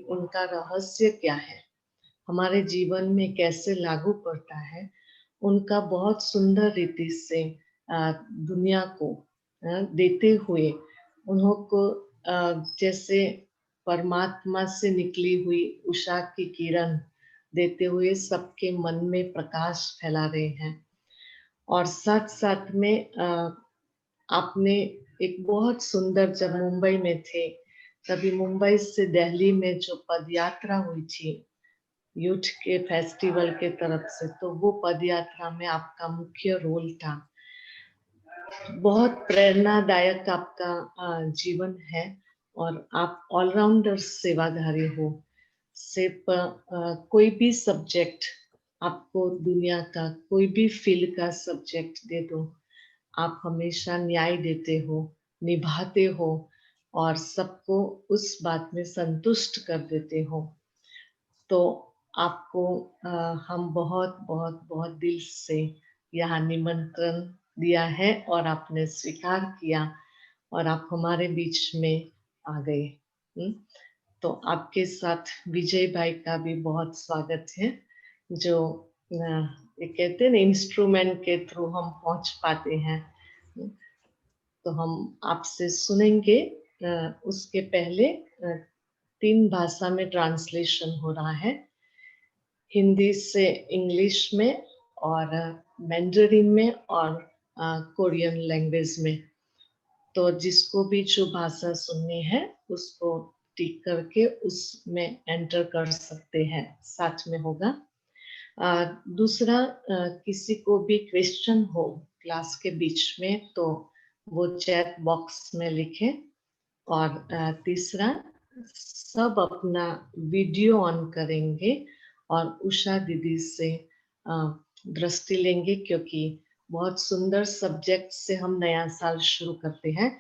उनका रहस्य क्या है, हमारे जीवन में कैसे लागू पड़ता है, उनका बहुत सुंदर रीति से दुनिया को देते हुए उनको जैसे परमात्मा से निकली हुई उषा की किरण देते हुए सबके मन में प्रकाश फैला रहे हैं। और साथ साथ में आपने एक बहुत सुंदर, जब मुंबई में थे तभी मुंबई से दिल्ली में जो पदयात्रा हुई थी यूथ के फेस्टिवल के तरफ से, तो वो पदयात्रा में आपका मुख्य रोल था। बहुत प्रेरणादायक आपका जीवन है और आप ऑलराउंडर सेवाधारी हो। सिर्फ कोई भी सब्जेक्ट, आपको दुनिया का कोई भी फील्ड का सब्जेक्ट दे दो, आप हमेशा न्याय देते हो, निभाते हो और सबको उस बात में संतुष्ट कर देते हो। तो आपको हम बहुत बहुत बहुत दिल से यहाँ निमंत्रण दिया है और आपने स्वीकार किया और आप हमारे बीच में आ गए। तो आपके साथ विजय भाई का भी बहुत स्वागत है, जो ये कहते हैं ना, इंस्ट्रूमेंट के थ्रू हम पहुंच पाते हैं। तो हम आपसे सुनेंगे। उसके पहले 3 भाषा में ट्रांसलेशन हो रहा है, हिंदी से इंग्लिश में और मैंडरिन में और कोरियन लैंग्वेज में। तो जिसको भी जो भाषा सुननी है उसको टिक करके उसमें एंटर कर सकते हैं, साथ में होगा। दूसरा, किसी को भी क्वेश्चन हो क्लास के बीच में तो वो चैट बॉक्स में लिखे। और तीसरा, सब अपना वीडियो ऑन करेंगे और उषा दीदी से दृष्टि लेंगे, क्योंकि बहुत सुंदर सब्जेक्ट से हम नया साल शुरू करते हैं।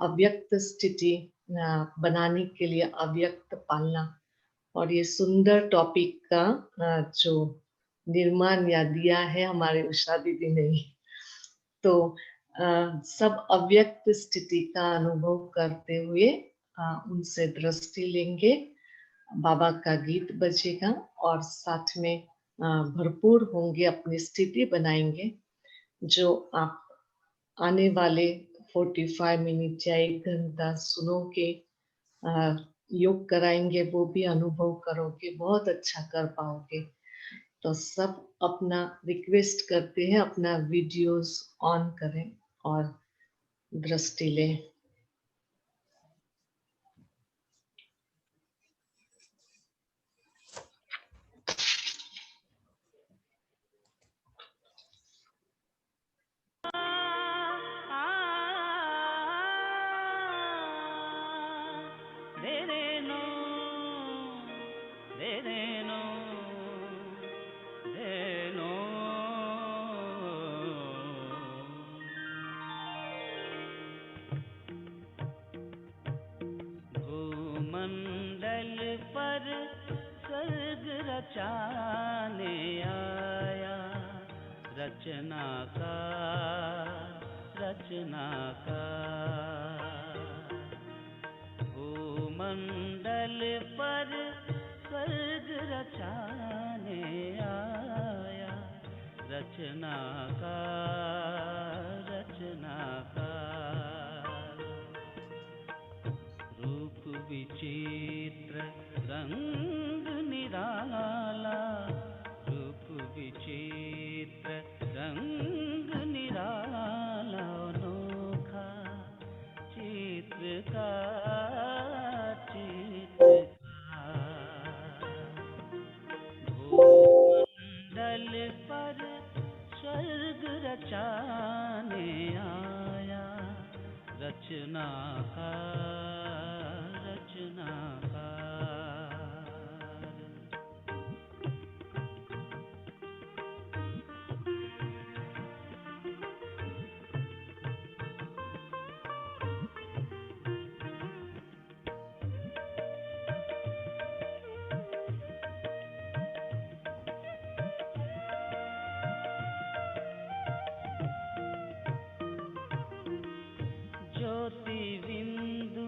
अव्यक्त स्थिति बनाने के लिए अव्यक्त पालना, और ये सुंदर टॉपिक का जो निर्माण या दिया है हमारे उषा दीदी ने। तो सब अव्यक्त स्थिति का अनुभव करते हुए उनसे दृष्टि लेंगे। बाबा का गीत बजेगा और साथ में भरपूर होंगे, अपनी स्थिति बनाएंगे, जो आप आने वाले 45 मिनट या 1 घंटा सुनोगे, योग कराएंगे, वो भी अनुभव करोगे, बहुत अच्छा कर पाओगे। तो सब अपना रिक्वेस्ट करते हैं, अपना वीडियोस ऑन करें और दृष्टि लें। भूमंडल पर स्वर्ग रचाने आया, रचनाकार। भूमंडल पर स्वर्ग रचाने आया, रचनाकार। रूप विचित्र रंग निराला, रूप विचित्र रंग निराला, अनोखा चित्रकार, भूमंडल पर स्वर्ग रचाने आया, रचनाकार, रचनाकार। ज्योति बिंदु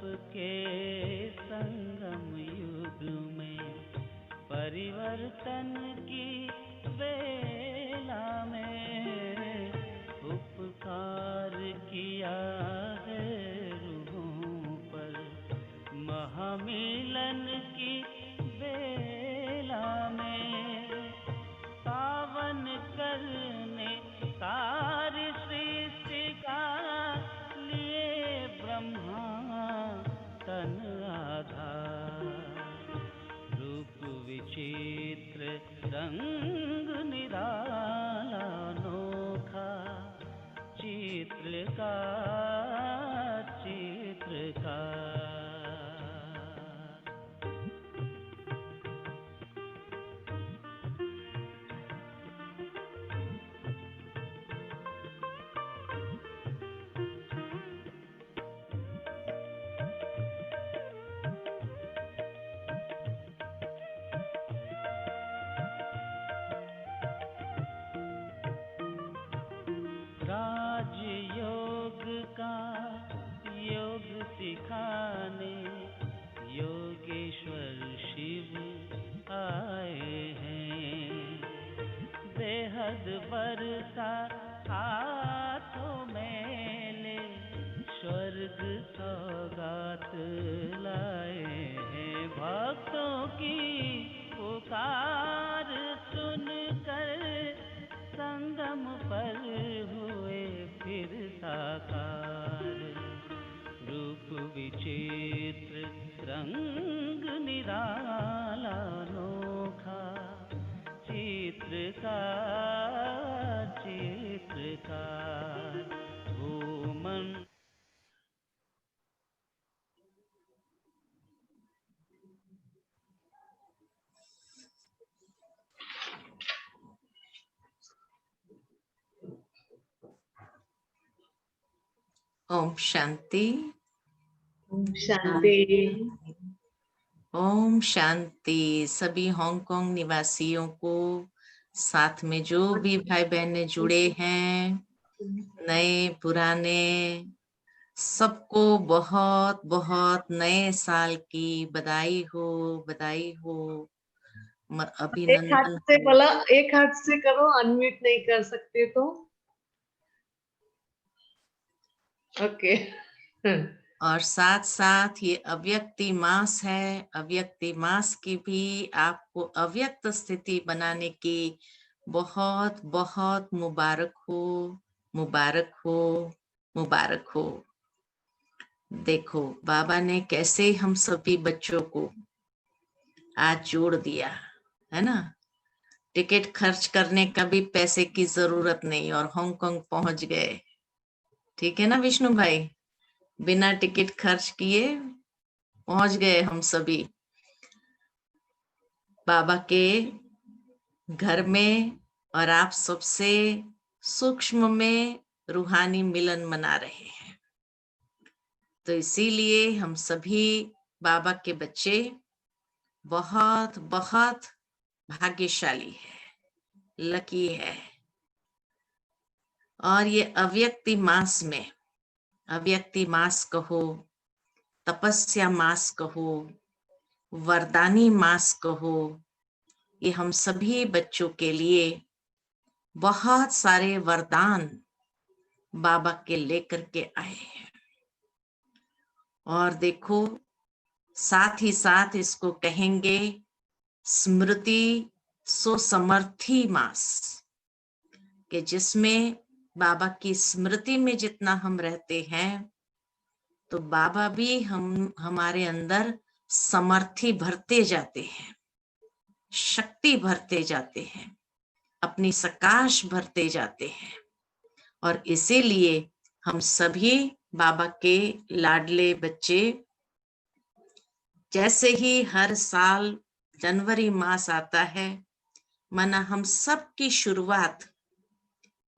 के संगम युग में, परिवर्तन की बेला में उपकार किया है रूहों पर, महामिलन की बेला में पावन करने कार्य सृष्टि का लिए ब्रह्मा तन आधार, रूप विचित्र रंग निराला अनोखा, चित्रकार चित्रकार। राजयोग का योग सिखाने योगेश्वर शिव आए हैं, बेहद बरसा हाथों में ले स्वर्ग सौगात लाए हैं, भक्तों की पुकार सुनकर संगम पर हुए फिर साकार, रूप विचित्र रंग निराला अनोखा, चित्रकार चित्रकार। भूमन ओम शांति। ओम शांति। ओम शांति। सभी हांगकांग निवासियों को, साथ में जो भी भाई बहनें जुड़े हैं, नए पुराने, सबको बहुत बहुत नए साल की बधाई हो, बधाई हो, एक हाथ अभिनंदन से हो। बोला, एक हाथ से करो, अनम्यूट नहीं कर सकते तो ओके। और साथ साथ ये अव्यक्ति मास है, अव्यक्ति मास की भी आपको अव्यक्त स्थिति बनाने की बहुत बहुत मुबारक हो, मुबारक हो, मुबारक हो। देखो बाबा ने कैसे हम सभी बच्चों को आज जोड़ दिया है ना। टिकट खर्च करने का भी पैसे की जरूरत नहीं और हांगकांग पहुंच गए। ठीक है ना विष्णु भाई, बिना टिकट खर्च किए पहुंच गए हम सभी बाबा के घर में, और आप सबसे सूक्ष्म में रूहानी मिलन मना रहे हैं। तो इसीलिए हम सभी बाबा के बच्चे बहुत बहुत भाग्यशाली है, लकी है। और ये अव्यक्ति मास में, अव्यक्ति मास कहो, तपस्या मास कहो, वरदानी मास कहो, ये हम सभी बच्चों के लिए बहुत सारे वरदान बाबा के लेकर के आए हैं। और देखो साथ ही साथ इसको कहेंगे स्मृति सुसमर्थी मास, कि जिसमें बाबा की स्मृति में जितना हम रहते हैं तो बाबा भी हमारे अंदर समर्थी भरते जाते हैं, शक्ति भरते जाते हैं, अपनी सकाश भरते जाते हैं। और इसीलिए हम सभी बाबा के लाडले बच्चे, जैसे ही हर साल जनवरी मास आता है, माना हम सब की शुरुआत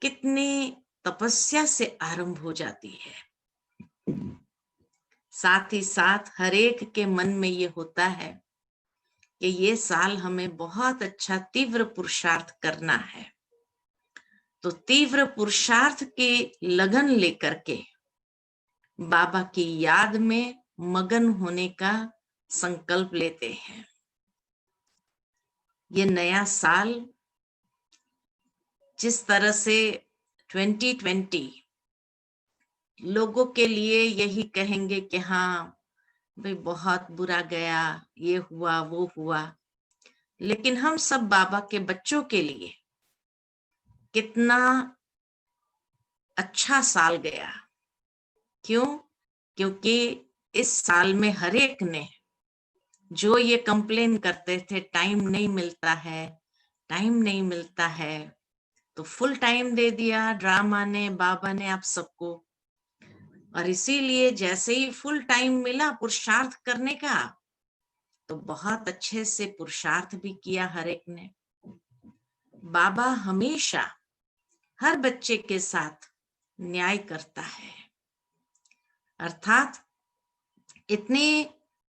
कितनी तपस्या से आरंभ हो जाती है। साथ ही साथ हर एक के मन में ये होता है कि ये साल हमें बहुत अच्छा तीव्र पुरुषार्थ करना है। तो तीव्र पुरुषार्थ की लगन लेकर के बाबा की याद में मगन होने का संकल्प लेते हैं। ये नया साल जिस तरह से 2020 लोगों के लिए यही कहेंगे कि हाँ भाई बहुत बुरा गया, ये हुआ वो हुआ, लेकिन हम सब बाबा के बच्चों के लिए कितना अच्छा साल गया। क्यों? क्योंकि इस साल में हर एक ने जो ये कंप्लेन करते थे टाइम नहीं मिलता है, टाइम नहीं मिलता है, तो फुल टाइम दे दिया ड्रामा ने, बाबा ने आप सबको। और इसीलिए जैसे ही फुल टाइम मिला पुरुषार्थ करने का, तो बहुत अच्छे से पुरुषार्थ भी किया हर एक ने। बाबा हमेशा हर बच्चे के साथ न्याय करता है, अर्थात इतने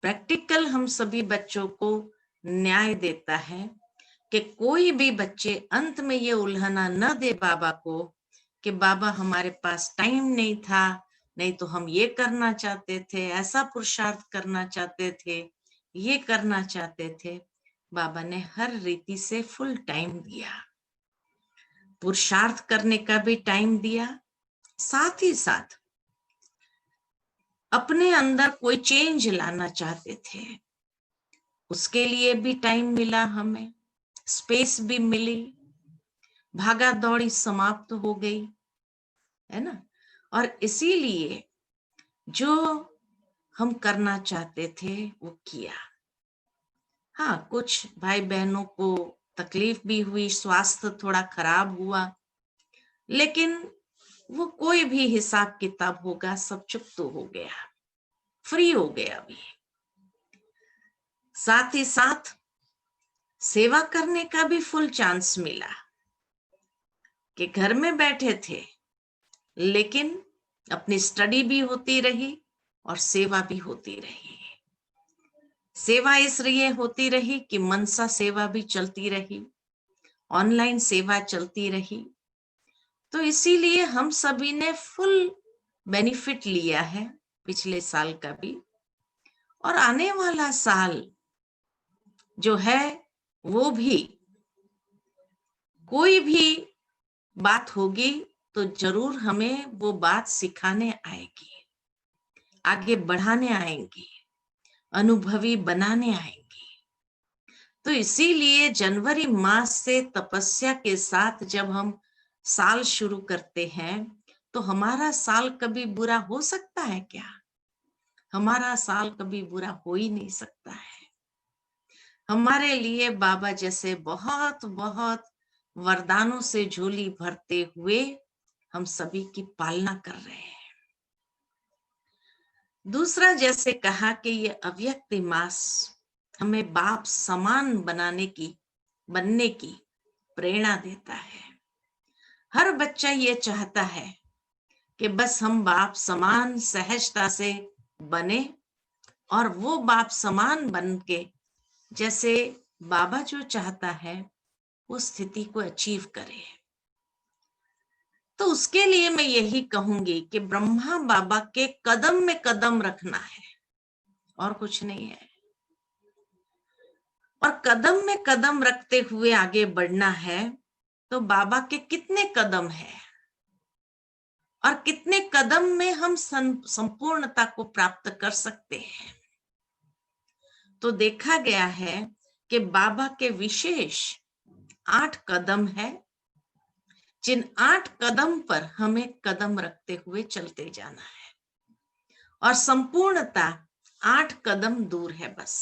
प्रैक्टिकल हम सभी बच्चों को न्याय देता है कि कोई भी बच्चे अंत में ये उल्हाना न दे बाबा को कि बाबा हमारे पास टाइम नहीं था, नहीं तो हम ये करना चाहते थे, ऐसा पुरुषार्थ करना चाहते थे, ये करना चाहते थे। बाबा ने हर रीति से फुल टाइम दिया, पुरुषार्थ करने का भी टाइम दिया, साथ ही साथ अपने अंदर कोई चेंज लाना चाहते थे उसके लिए भी टाइम मिला, हमें स्पेस भी मिली, भागा दौड़ी समाप्त हो गई, है ना। और इसीलिए जो हम करना चाहते थे वो किया। हाँ, कुछ भाई बहनों को तकलीफ भी हुई, स्वास्थ्य थोड़ा खराब हुआ, लेकिन वो कोई भी हिसाब किताब होगा, सब चुप तो हो गया, फ्री हो गया अभी। साथ ही साथ सेवा करने का भी फुल चांस मिला कि घर में बैठे थे लेकिन अपनी स्टडी भी होती रही और सेवा भी होती रही। सेवा इसलिए होती रही कि मनसा सेवा भी चलती रही, ऑनलाइन सेवा चलती रही, तो इसीलिए हम सभी ने फुल बेनिफिट लिया है पिछले साल का भी। और आने वाला साल जो है वो भी कोई भी बात होगी तो जरूर हमें वो बात सिखाने आएगी, आगे बढ़ाने आएंगी, अनुभवी बनाने आएंगी। तो इसीलिए जनवरी मास से तपस्या के साथ जब हम साल शुरू करते हैं तो हमारा साल कभी बुरा हो सकता है क्या? हमारा साल कभी बुरा हो ही नहीं सकता है। हमारे लिए बाबा जैसे बहुत बहुत वरदानों से झोली भरते हुए हम सभी की पालना कर रहे हैं। दूसरा, जैसे कहा कि ये अव्यक्त मास हमें बाप समान बनने की प्रेरणा देता है। हर बच्चा ये चाहता है कि बस हम बाप समान सहजता से बने और वो बाप समान बन के जैसे बाबा जो चाहता है वो स्थिति को अचीव करे। तो उसके लिए मैं यही कहूंगी कि ब्रह्मा बाबा के कदम में कदम रखना है और कुछ नहीं है। और कदम में कदम रखते हुए आगे बढ़ना है। तो बाबा के कितने कदम है और कितने कदम में हम संपूर्णता को प्राप्त कर सकते हैं। तो देखा गया है कि बाबा के विशेष 8 कदम है, जिन 8 कदम पर हमें कदम रखते हुए चलते जाना है और संपूर्णता 8 कदम दूर है बस।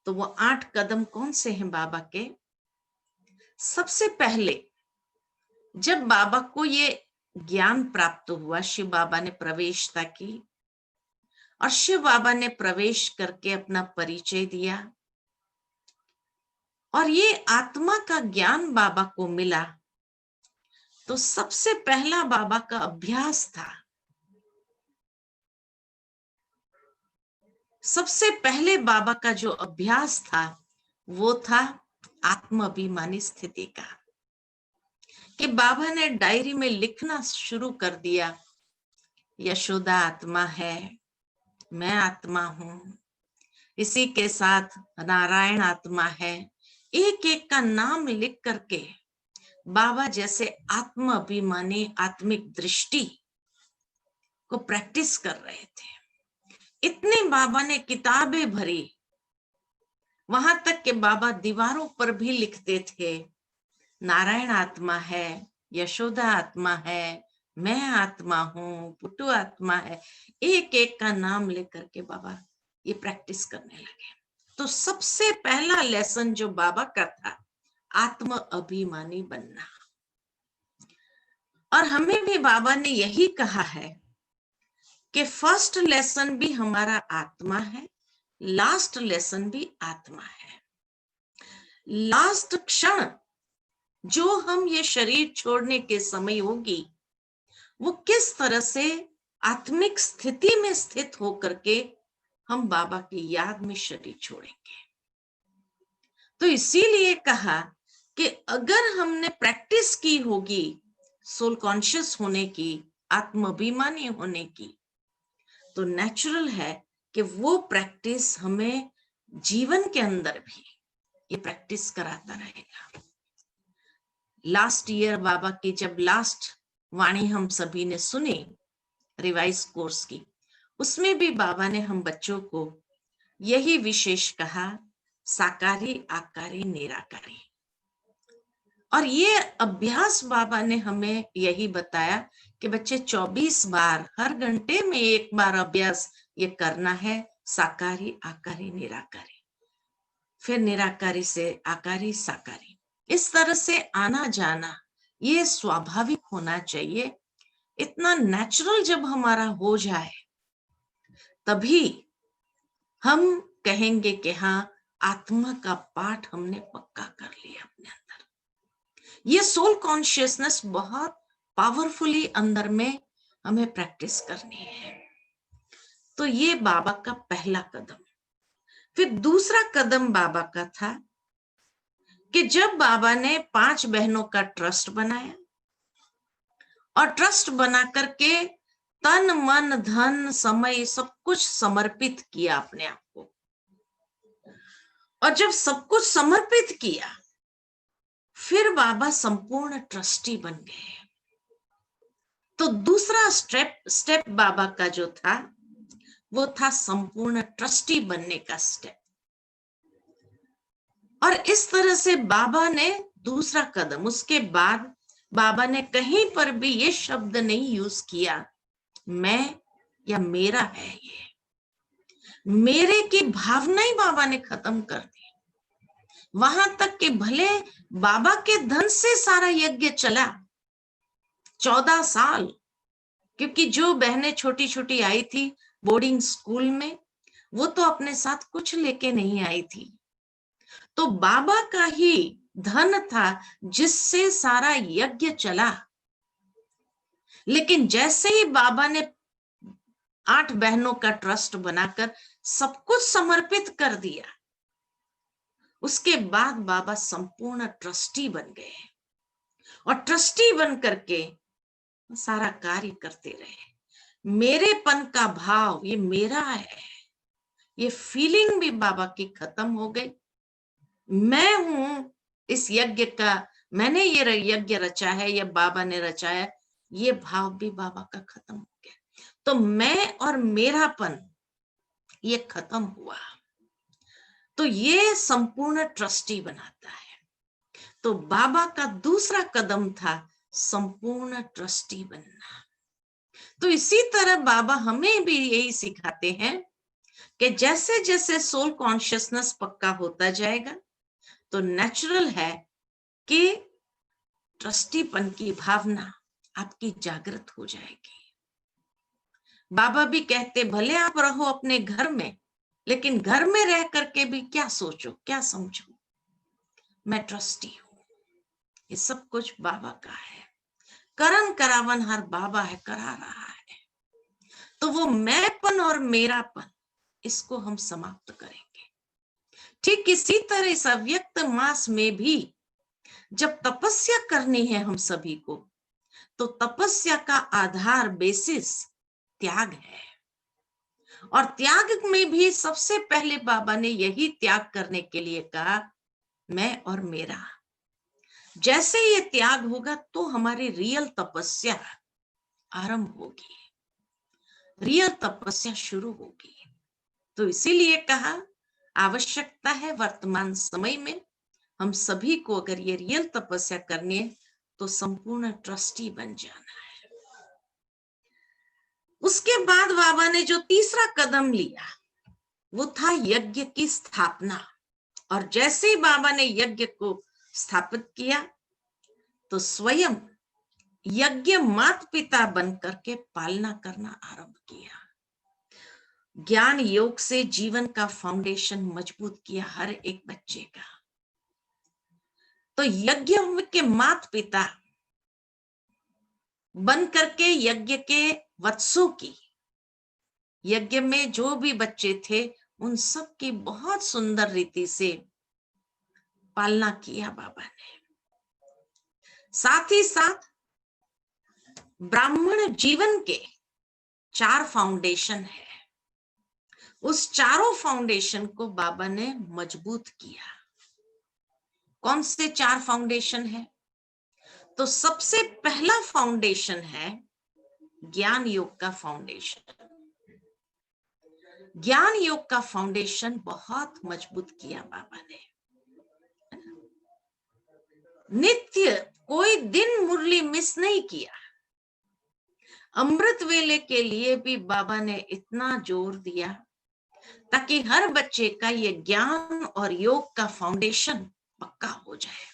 तो वो 8 कदम कौन से हैं बाबा के? सबसे पहले जब बाबा को ये ज्ञान प्राप्त हुआ, शिव बाबा ने प्रवेशता की और शिव बाबा ने प्रवेश करके अपना परिचय दिया और ये आत्मा का ज्ञान बाबा को मिला, तो सबसे पहला बाबा का अभ्यास था, सबसे पहले बाबा का जो अभ्यास था वो था आत्माभिमानी स्थिति का। कि बाबा ने डायरी में लिखना शुरू कर दिया, यशोदा आत्मा है, मैं आत्मा हूं। इसी के साथ नारायण आत्मा है। एक एक का नाम लिख करके बाबा जैसे आत्म अभिमानी आत्मिक दृष्टि को प्रैक्टिस कर रहे थे। इतनी बाबा ने किताबें भरी, वहां तक के बाबा दीवारों पर भी लिखते थे, नारायण आत्मा है, यशोदा आत्मा है, मैं आत्मा हूँ, पुट्टू आत्मा है। एक एक का नाम लेकर के बाबा ये प्रैक्टिस करने लगे। तो सबसे पहला लेसन जो बाबा का था, आत्म अभिमानी बनना। और हमें भी बाबा ने यही कहा है कि फर्स्ट लेसन भी हमारा आत्मा है, लास्ट लेसन भी आत्मा है। लास्ट क्षण जो हम ये शरीर छोड़ने के समय होगी, वो किस तरह से आत्मिक स्थिति में स्थित होकर के हम बाबा की याद में शरीर छोड़ेंगे। तो इसीलिए कहा कि अगर हमने प्रैक्टिस की होगी सोल कॉन्शियस होने की, आत्माभिमानी होने की, तो नेचुरल है कि वो प्रैक्टिस हमें जीवन के अंदर भी ये प्रैक्टिस कराता रहेगा। लास्ट ईयर बाबा की जब लास्ट वाणी हम सभी ने सुनी रिवाइज कोर्स की, उसमें भी बाबा ने हम बच्चों को यही विशेष कहा, साकारी आकारी निराकारी। और ये अभ्यास बाबा ने हमें यही बताया कि बच्चे 24 बार हर घंटे में एक बार अभ्यास ये करना है, साकारी आकारी निराकारी, फिर निराकारी से आकारी साकारी। इस तरह से आना जाना ये स्वाभाविक होना चाहिए। इतना नेचुरल जब हमारा हो जाए तभी हम कहेंगे कि हाँ, आत्मा का पाठ हमने पक्का कर लिया अपने अंदर। ये सोल कॉन्शियसनेस बहुत पावरफुली अंदर में हमें प्रैक्टिस करनी है। तो ये बाबा का पहला कदम। फिर दूसरा कदम बाबा का था कि जब बाबा ने 5 बहनों का ट्रस्ट बनाया और ट्रस्ट बना करके तन मन धन समय सब कुछ समर्पित किया अपने आप को, और जब सब कुछ समर्पित किया फिर बाबा संपूर्ण ट्रस्टी बन गए। तो दूसरा स्टेप बाबा का जो था वो था संपूर्ण ट्रस्टी बनने का स्टेप। और इस तरह से बाबा ने दूसरा कदम, उसके बाद बाबा ने कहीं पर भी ये शब्द नहीं यूज किया मैं या मेरा है। ये मेरे की भावना ही बाबा ने खत्म कर दी। वहां तक कि भले बाबा के धन से सारा यज्ञ चला 14 साल, क्योंकि जो बहनें छोटी छोटी आई थी बोर्डिंग स्कूल में, वो तो अपने साथ कुछ लेके नहीं आई थी। तो बाबा का ही धन था जिससे सारा यज्ञ चला। लेकिन जैसे ही बाबा ने 8 बहनों का ट्रस्ट बनाकर सब कुछ समर्पित कर दिया, उसके बाद बाबा संपूर्ण ट्रस्टी बन गए और ट्रस्टी बन करके सारा कार्य करते रहे। मेरेपन का भाव, ये मेरा है, ये फीलिंग भी बाबा की खत्म हो गई। मैं हूं इस यज्ञ का, मैंने ये यज्ञ रचा है या बाबा ने रचाया, ये भाव भी बाबा का खत्म हो गया। तो मैं और मेरापन ये खत्म हुआ। तो ये संपूर्ण ट्रस्टी बनाता है। तो बाबा का दूसरा कदम था संपूर्ण ट्रस्टी बनना। तो इसी तरह बाबा हमें भी यही सिखाते हैं कि जैसे जैसे सोल कॉन्शियसनेस पक्का होता जाएगा तो नेचुरल है कि ट्रस्टीपन की भावना आपकी जागृत हो जाएगी। बाबा भी कहते भले आप रहो अपने घर में, लेकिन घर में रह करके भी क्या सोचो, क्या समझो, मैं ट्रस्टी हूं। ये सब कुछ बाबा का है। करन करावन हर बाबा है, करा रहा है। तो वो मैंपन और मेरापन, इसको हम समाप्त करेंगे। ठीक इसी तरह इस अव्यक्त मास में भी जब तपस्या करनी है हम सभी को, तो तपस्या का आधार बेसिस त्याग है। और त्याग में भी सबसे पहले बाबा ने यही त्याग करने के लिए कहा, मैं और मेरा। जैसे ये त्याग होगा तो हमारी रियल तपस्या आरंभ होगी, रियल तपस्या शुरू होगी। तो इसीलिए कहा आवश्यकता है वर्तमान समय में हम सभी को, अगर ये रियल तपस्या करनी है तो संपूर्ण ट्रस्टी बन जाना है। उसके बाद बाबा ने जो तीसरा कदम लिया वो था यज्ञ की स्थापना। और जैसे ही बाबा ने यज्ञ को स्थापित किया तो स्वयं यज्ञ माता पिता बन करके पालना करना आरंभ किया। ज्ञान योग से जीवन का फाउंडेशन मजबूत किया हर एक बच्चे का। तो यज्ञ के माता पिता बन करके यज्ञ के वत्सों की, यज्ञ में जो भी बच्चे थे उन सब की बहुत सुंदर रीति से पालना किया बाबा ने। साथ ही साथ ब्राह्मण जीवन के 4 फाउंडेशन है, उस चारों फाउंडेशन को बाबा ने मजबूत किया। कौन से 4 फाउंडेशन है? तो सबसे पहला फाउंडेशन है ज्ञान योग का फाउंडेशन। ज्ञान योग का फाउंडेशन बहुत मजबूत किया बाबा ने। नित्य कोई दिन मुरली मिस नहीं किया। अमृत वेले के लिए भी बाबा ने इतना जोर दिया ताकि हर बच्चे का ये ज्ञान और योग का फाउंडेशन पक्का हो जाए।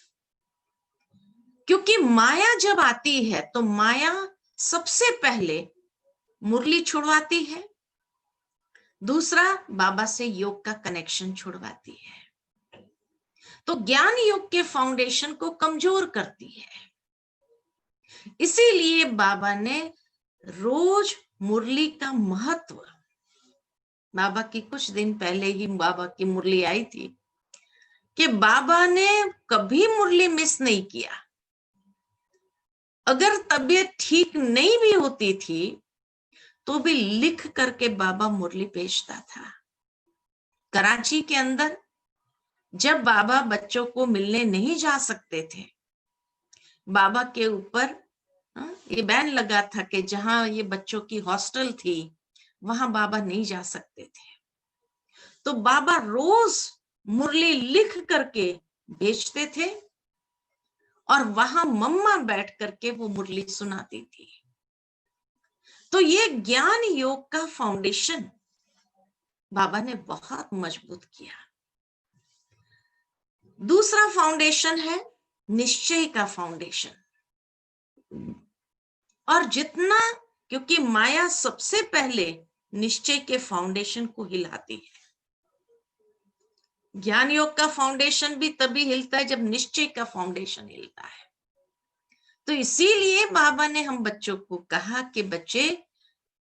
क्योंकि माया जब आती है तो माया सबसे पहले मुरली छुड़वाती है, दूसरा बाबा से योग का कनेक्शन छुड़वाती है, तो ज्ञान योग के फाउंडेशन को कमजोर करती है। इसीलिए बाबा ने रोज मुरली का महत्व, बाबा की कुछ दिन पहले ही बाबा की मुरली आई थी कि बाबा ने कभी मुरली मिस नहीं किया। अगर तबीयत ठीक नहीं भी होती थी तो भी लिख करके बाबा मुरली भेजता था। कराची के अंदर जब बाबा बच्चों को मिलने नहीं जा सकते थे, बाबा के ऊपर ये बैन लगा था कि जहां ये बच्चों की हॉस्टल थी वहां बाबा नहीं जा सकते थे, तो बाबा रोज मुरली लिख करके भेजते थे और वहां मम्मा बैठ करके वो मुरली सुनाती थी। तो ये ज्ञान योग का फाउंडेशन बाबा ने बहुत मजबूत किया। दूसरा फाउंडेशन है निश्चय का फाउंडेशन। और जितना, क्योंकि माया सबसे पहले निश्चय के फाउंडेशन को हिलाती है, ज्ञान योग का फाउंडेशन भी तभी हिलता है जब निश्चय का फाउंडेशन हिलता है। तो इसीलिए बाबा ने हम बच्चों को कहा कि बच्चे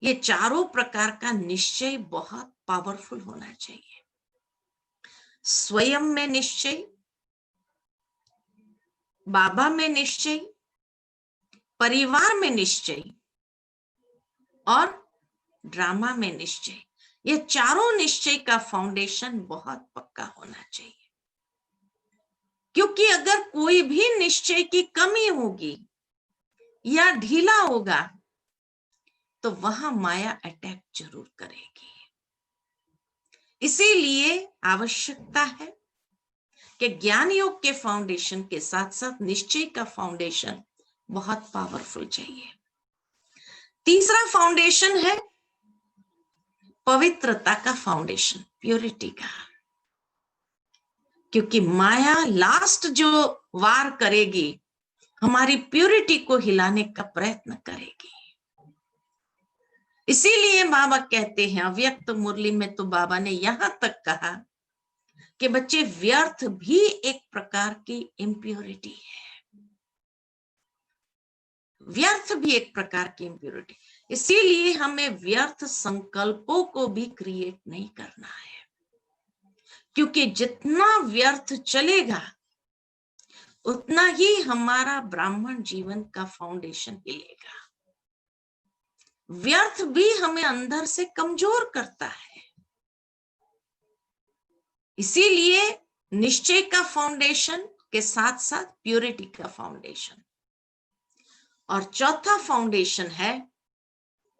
ये चारों प्रकार का निश्चय बहुत पावरफुल होना चाहिए। स्वयं में निश्चय, बाबा में निश्चय, परिवार में निश्चय और ड्रामा में निश्चय। ये चारों निश्चय का फाउंडेशन बहुत पक्का होना चाहिए। क्योंकि अगर कोई भी निश्चय की कमी होगी या ढीला होगा तो वहां माया अटैक जरूर करेगी। इसीलिए आवश्यकता है कि ज्ञान योग के फाउंडेशन के साथ साथ निश्चय का फाउंडेशन बहुत पावरफुल चाहिए। तीसरा फाउंडेशन है पवित्रता का फाउंडेशन, प्योरिटी का। क्योंकि माया लास्ट जो वार करेगी हमारी प्योरिटी को हिलाने का प्रयत्न करेगी। इसीलिए बाबा कहते हैं अव्यक्त मुरली में, तो बाबा ने यहां तक कहा कि बच्चे व्यर्थ भी एक प्रकार की इम्प्योरिटी है, व्यर्थ भी एक प्रकार की इम्प्योरिटी। इसीलिए हमें व्यर्थ संकल्पों को भी क्रिएट नहीं करना है, क्योंकि जितना व्यर्थ चलेगा उतना ही हमारा ब्राह्मण जीवन का फाउंडेशन हिलेगा। व्यर्थ भी हमें अंदर से कमजोर करता है। इसीलिए निश्चय का फाउंडेशन के साथ साथ प्योरिटी का फाउंडेशन, और चौथा फाउंडेशन है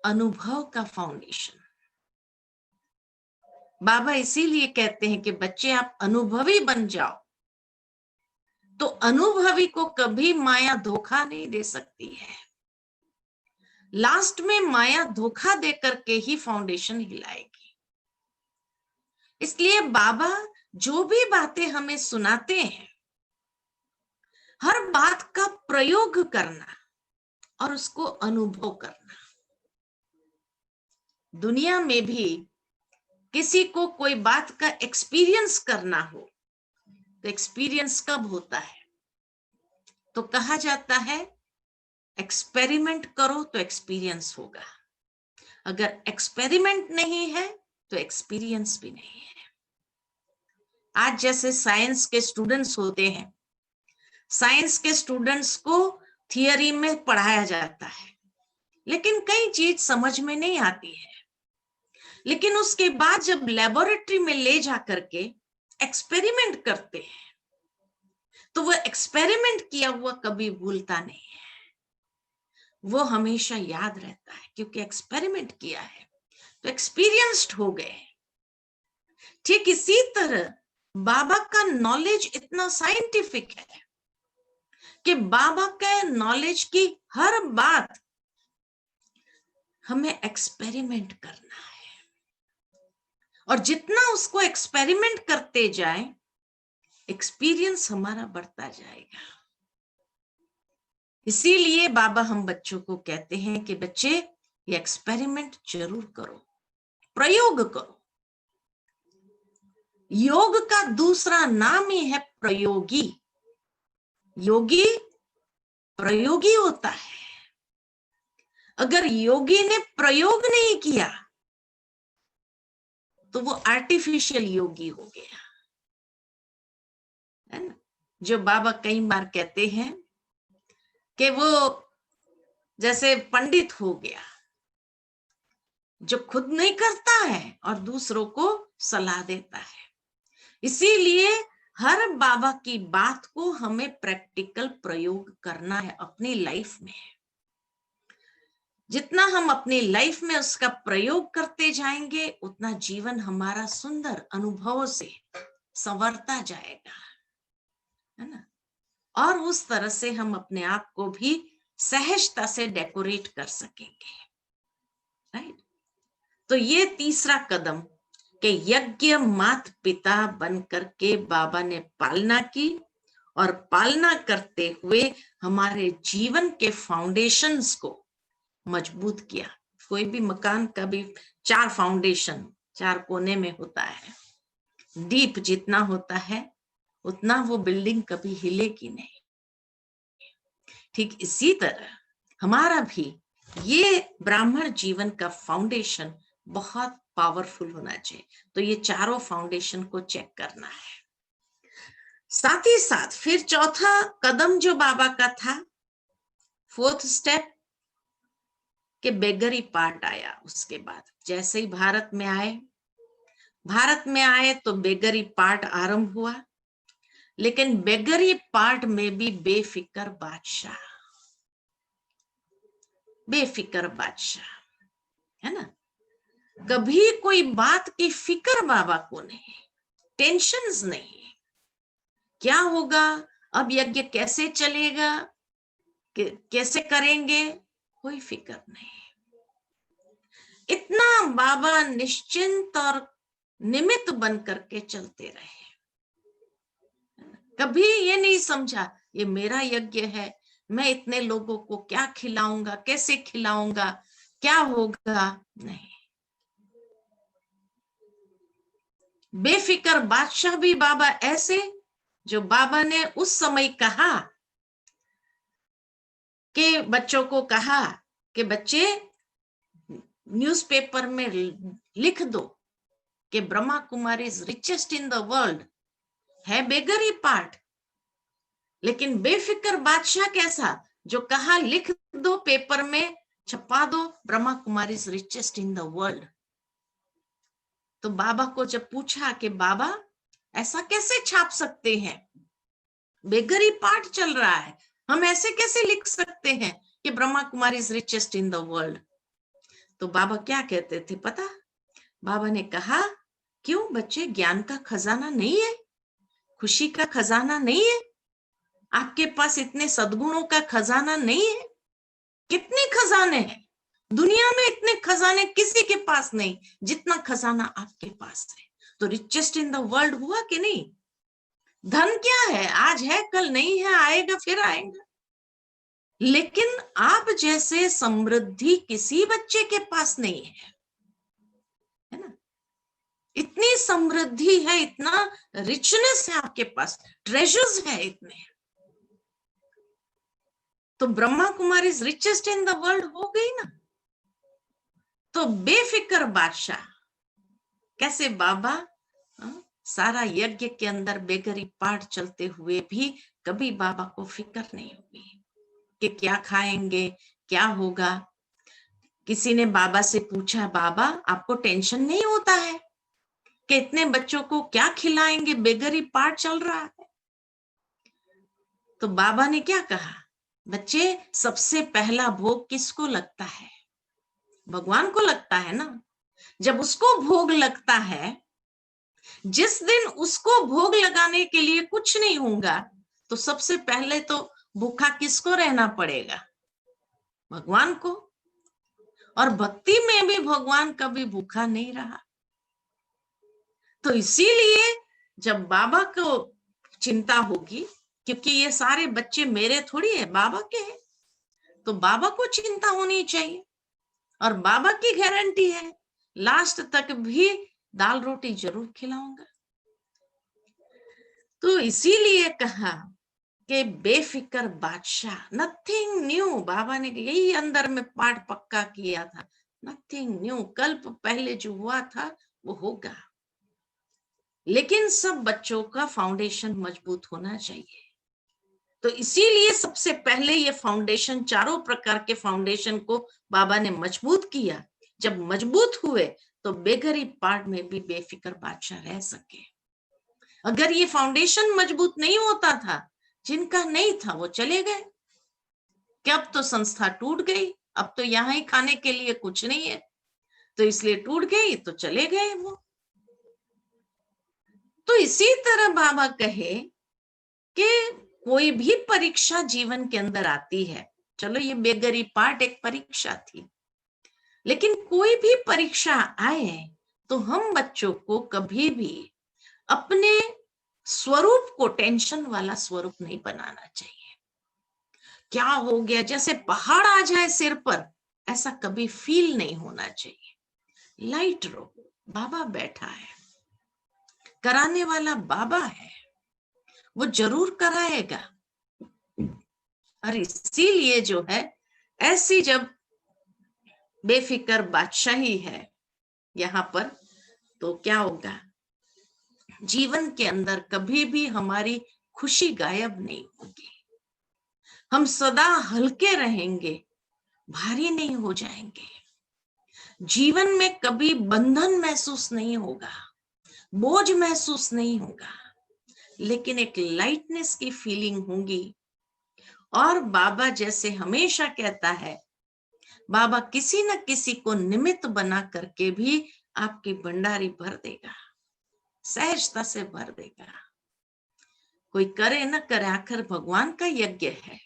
अनुभव का फाउंडेशन। बाबा इसीलिए कहते हैं कि बच्चे आप अनुभवी बन जाओ। तो अनुभवी को कभी माया धोखा नहीं दे सकती है। लास्ट में माया धोखा दे करके ही फाउंडेशन हिलाएगी। इसलिए बाबा जो भी बातें हमें सुनाते हैं, हर बात का प्रयोग करना और उसको अनुभव करना। दुनिया में भी किसी को कोई बात का एक्सपीरियंस करना हो तो एक्सपीरियंस कब होता है? तो कहा जाता है एक्सपेरिमेंट करो तो एक्सपीरियंस होगा। अगर एक्सपेरिमेंट नहीं है तो एक्सपीरियंस भी नहीं है। आज जैसे साइंस के स्टूडेंट्स होते हैं, साइंस के स्टूडेंट्स को थियरी में पढ़ाया जाता है, लेकिन कई चीज समझ में नहीं आती है। लेकिन उसके बाद जब लेबोरेटरी में ले जा करके एक्सपेरिमेंट करते हैं तो वो एक्सपेरिमेंट किया हुआ कभी भूलता नहीं है, वो हमेशा याद रहता है, क्योंकि एक्सपेरिमेंट किया है तो एक्सपीरियंस्ड हो गए। ठीक इसी तरह बाबा का नॉलेज इतना साइंटिफिक है कि बाबा के नॉलेज की हर बात हमें एक्सपेरिमेंट करना है, और जितना उसको एक्सपेरिमेंट करते जाए एक्सपीरियंस हमारा बढ़ता जाएगा। इसीलिए बाबा हम बच्चों को कहते हैं कि बच्चे ये एक्सपेरिमेंट जरूर करो, प्रयोग करो। योग का दूसरा नाम ही है प्रयोगी। योगी प्रयोगी होता है। अगर योगी ने प्रयोग नहीं किया तो वो आर्टिफिशियल योगी हो गया, है ना। जो बाबा कई बार कहते हैं कि वो जैसे पंडित हो गया, जो खुद नहीं करता है और दूसरों को सलाह देता है। इसीलिए हर बाबा की बात को हमें प्रैक्टिकल प्रयोग करना है अपनी लाइफ में। जितना हम अपनी लाइफ में उसका प्रयोग करते जाएंगे उतना जीवन हमारा सुंदर अनुभवों से संवरता जाएगा, है ना। और उस तरह से हम अपने आप को भी सहजता से डेकोरेट कर सकेंगे, राइट। तो ये तीसरा कदम कि यज्ञ मात पिता बन करके बाबा ने पालना की, और पालना करते हुए हमारे जीवन के फाउंडेशंस को मजबूत किया। कोई भी मकान का भी 4 फाउंडेशन 4 कोने में होता है। डीप जितना होता है उतना वो बिल्डिंग कभी हिलेगी नहीं। ठीक इसी तरह हमारा भी ये ब्राह्मण जीवन का फाउंडेशन बहुत पावरफुल होना चाहिए। तो ये चारों फाउंडेशन को चेक करना है। साथ ही साथ फिर चौथा कदम जो बाबा का था, 4th स्टेप, के बेगरी पार्ट आया। उसके बाद जैसे ही भारत में आए तो बेगरी पार्ट आरंभ हुआ। लेकिन बेगरी पार्ट में भी बेफिक्र बादशाह है ना। कभी कोई बात की फिक्र बाबा को नहीं, टेंशन्स नहीं, क्या होगा, अब यज्ञ कैसे चलेगा, कैसे करेंगे, कोई फिक्र नहीं। इतना बाबा निश्चिंत और निमित्त बन करके चलते रहे। कभी ये नहीं समझा ये मेरा यज्ञ है, मैं इतने लोगों को क्या खिलाऊंगा, कैसे खिलाऊंगा, क्या होगा, नहीं। बेफिक्र बादशाह भी बाबा ऐसे, जो बाबा ने उस समय कहा कि बच्चों को कहा कि बच्चे न्यूज़पेपर में लिख दो कि Brahma Kumari is richest in the world, है बेगरी पार्ट। लेकिन बेफिक्र बादशाह कैसा, जो कहा लिख दो पेपर में छपा दो, Brahma Kumari is richest in the world. तो बाबा को जब पूछा कि बाबा ऐसा कैसे छाप सकते हैं, बेगरी पाठ चल रहा है, हम ऐसे कैसे लिख सकते हैं कि Brahma Kumari is richest in the world? तो बाबा क्या कहते थे पता? बाबा ने कहा, क्यों बच्चे, ज्ञान का खजाना नहीं है, खुशी का खजाना नहीं है, आपके पास इतने सद्गुणों का खजाना नहीं है? कितने खजाने हैं दुनिया में, इतने खजाने किसी के पास नहीं जितना खजाना आपके पास है। तो रिचेस्ट इन द वर्ल्ड हुआ कि नहीं? धन क्या है, आज है कल नहीं है, आएगा फिर आएगा, लेकिन आप जैसे समृद्धि किसी बच्चे के पास नहीं है ना? इतनी समृद्धि है, इतना रिचनेस है आपके पास, ट्रेजर्स है इतने। तो Brahma Kumari is richest in the world हो गई ना। तो बेफिक्र बादशाह, कैसे बाबा सारा यज्ञ के अंदर बेगरी पाठ चलते हुए भी कभी बाबा को फिक्र नहीं हुई कि क्या खाएंगे, क्या होगा। किसी ने बाबा से पूछा, बाबा आपको टेंशन नहीं होता है कि इतने बच्चों को क्या खिलाएंगे, बेगरी पाठ चल रहा है? तो बाबा ने क्या कहा, बच्चे सबसे पहला भोग किसको लगता है? भगवान को लगता है ना। जब उसको भोग लगता है, जिस दिन उसको भोग लगाने के लिए कुछ नहीं होगा, तो सबसे पहले तो भूखा किसको रहना पड़ेगा? भगवान को। और भक्ति में भी भगवान कभी भूखा नहीं रहा। तो इसीलिए जब बाबा को चिंता होगी, क्योंकि ये सारे बच्चे मेरे थोड़ी है, बाबा के हैं, तो बाबा को चिंता होनी चाहिए। और बाबा की गारंटी है लास्ट तक भी दाल रोटी जरूर खिलाऊंगा। तो इसीलिए कहा कि बेफिक्र बादशाह, नथिंग न्यू। बाबा ने यही अंदर में पाठ पक्का किया था, नथिंग न्यू, कल्प पहले जो हुआ था वो होगा, लेकिन सब बच्चों का फाउंडेशन मजबूत होना चाहिए। तो इसीलिए सबसे पहले ये फाउंडेशन, चारों प्रकार के फाउंडेशन को बाबा ने मजबूत किया। जब मजबूत हुए तो बेगरी पाठ में भी बेफिक्र बादशाह रह सके। अगर ये फाउंडेशन मजबूत नहीं होता था, जिनका नहीं था वो चले गए, कि अब तो संस्था टूट गई, अब तो यहाँ ही खाने के लिए कुछ नहीं है, तो इसलिए टूट गई, तो चले गए वो। तो इसी तरह बाबा कहे कि कोई भी परीक्षा जीवन के अंदर आती है, चलो ये बेगरी पाठ एक परीक्षा थी, लेकिन कोई भी परीक्षा आए तो हम बच्चों को कभी भी अपने स्वरूप को टेंशन वाला स्वरूप नहीं बनाना चाहिए। क्या हो गया, जैसे पहाड़ आ जाए सिर पर, ऐसा कभी फील नहीं होना चाहिए। लाइट रहो, बाबा बैठा है, कराने वाला बाबा है, वो जरूर कराएगा। और इसीलिए जो है, ऐसी जब बेफिक्र बादशाही है यहाँ पर, तो क्या होगा, जीवन के अंदर कभी भी हमारी खुशी गायब नहीं होगी। हम सदा हल्के रहेंगे, भारी नहीं हो जाएंगे। जीवन में कभी बंधन महसूस नहीं होगा, बोझ महसूस नहीं होगा, लेकिन एक लाइटनेस की फीलिंग होगी। और बाबा जैसे हमेशा कहता है, बाबा किसी न किसी को निमित्त बना करके भी आपकी भंडारी भर देगा, सहजता से भर देगा। कोई करे न करे, आखिर भगवान का यज्ञ है।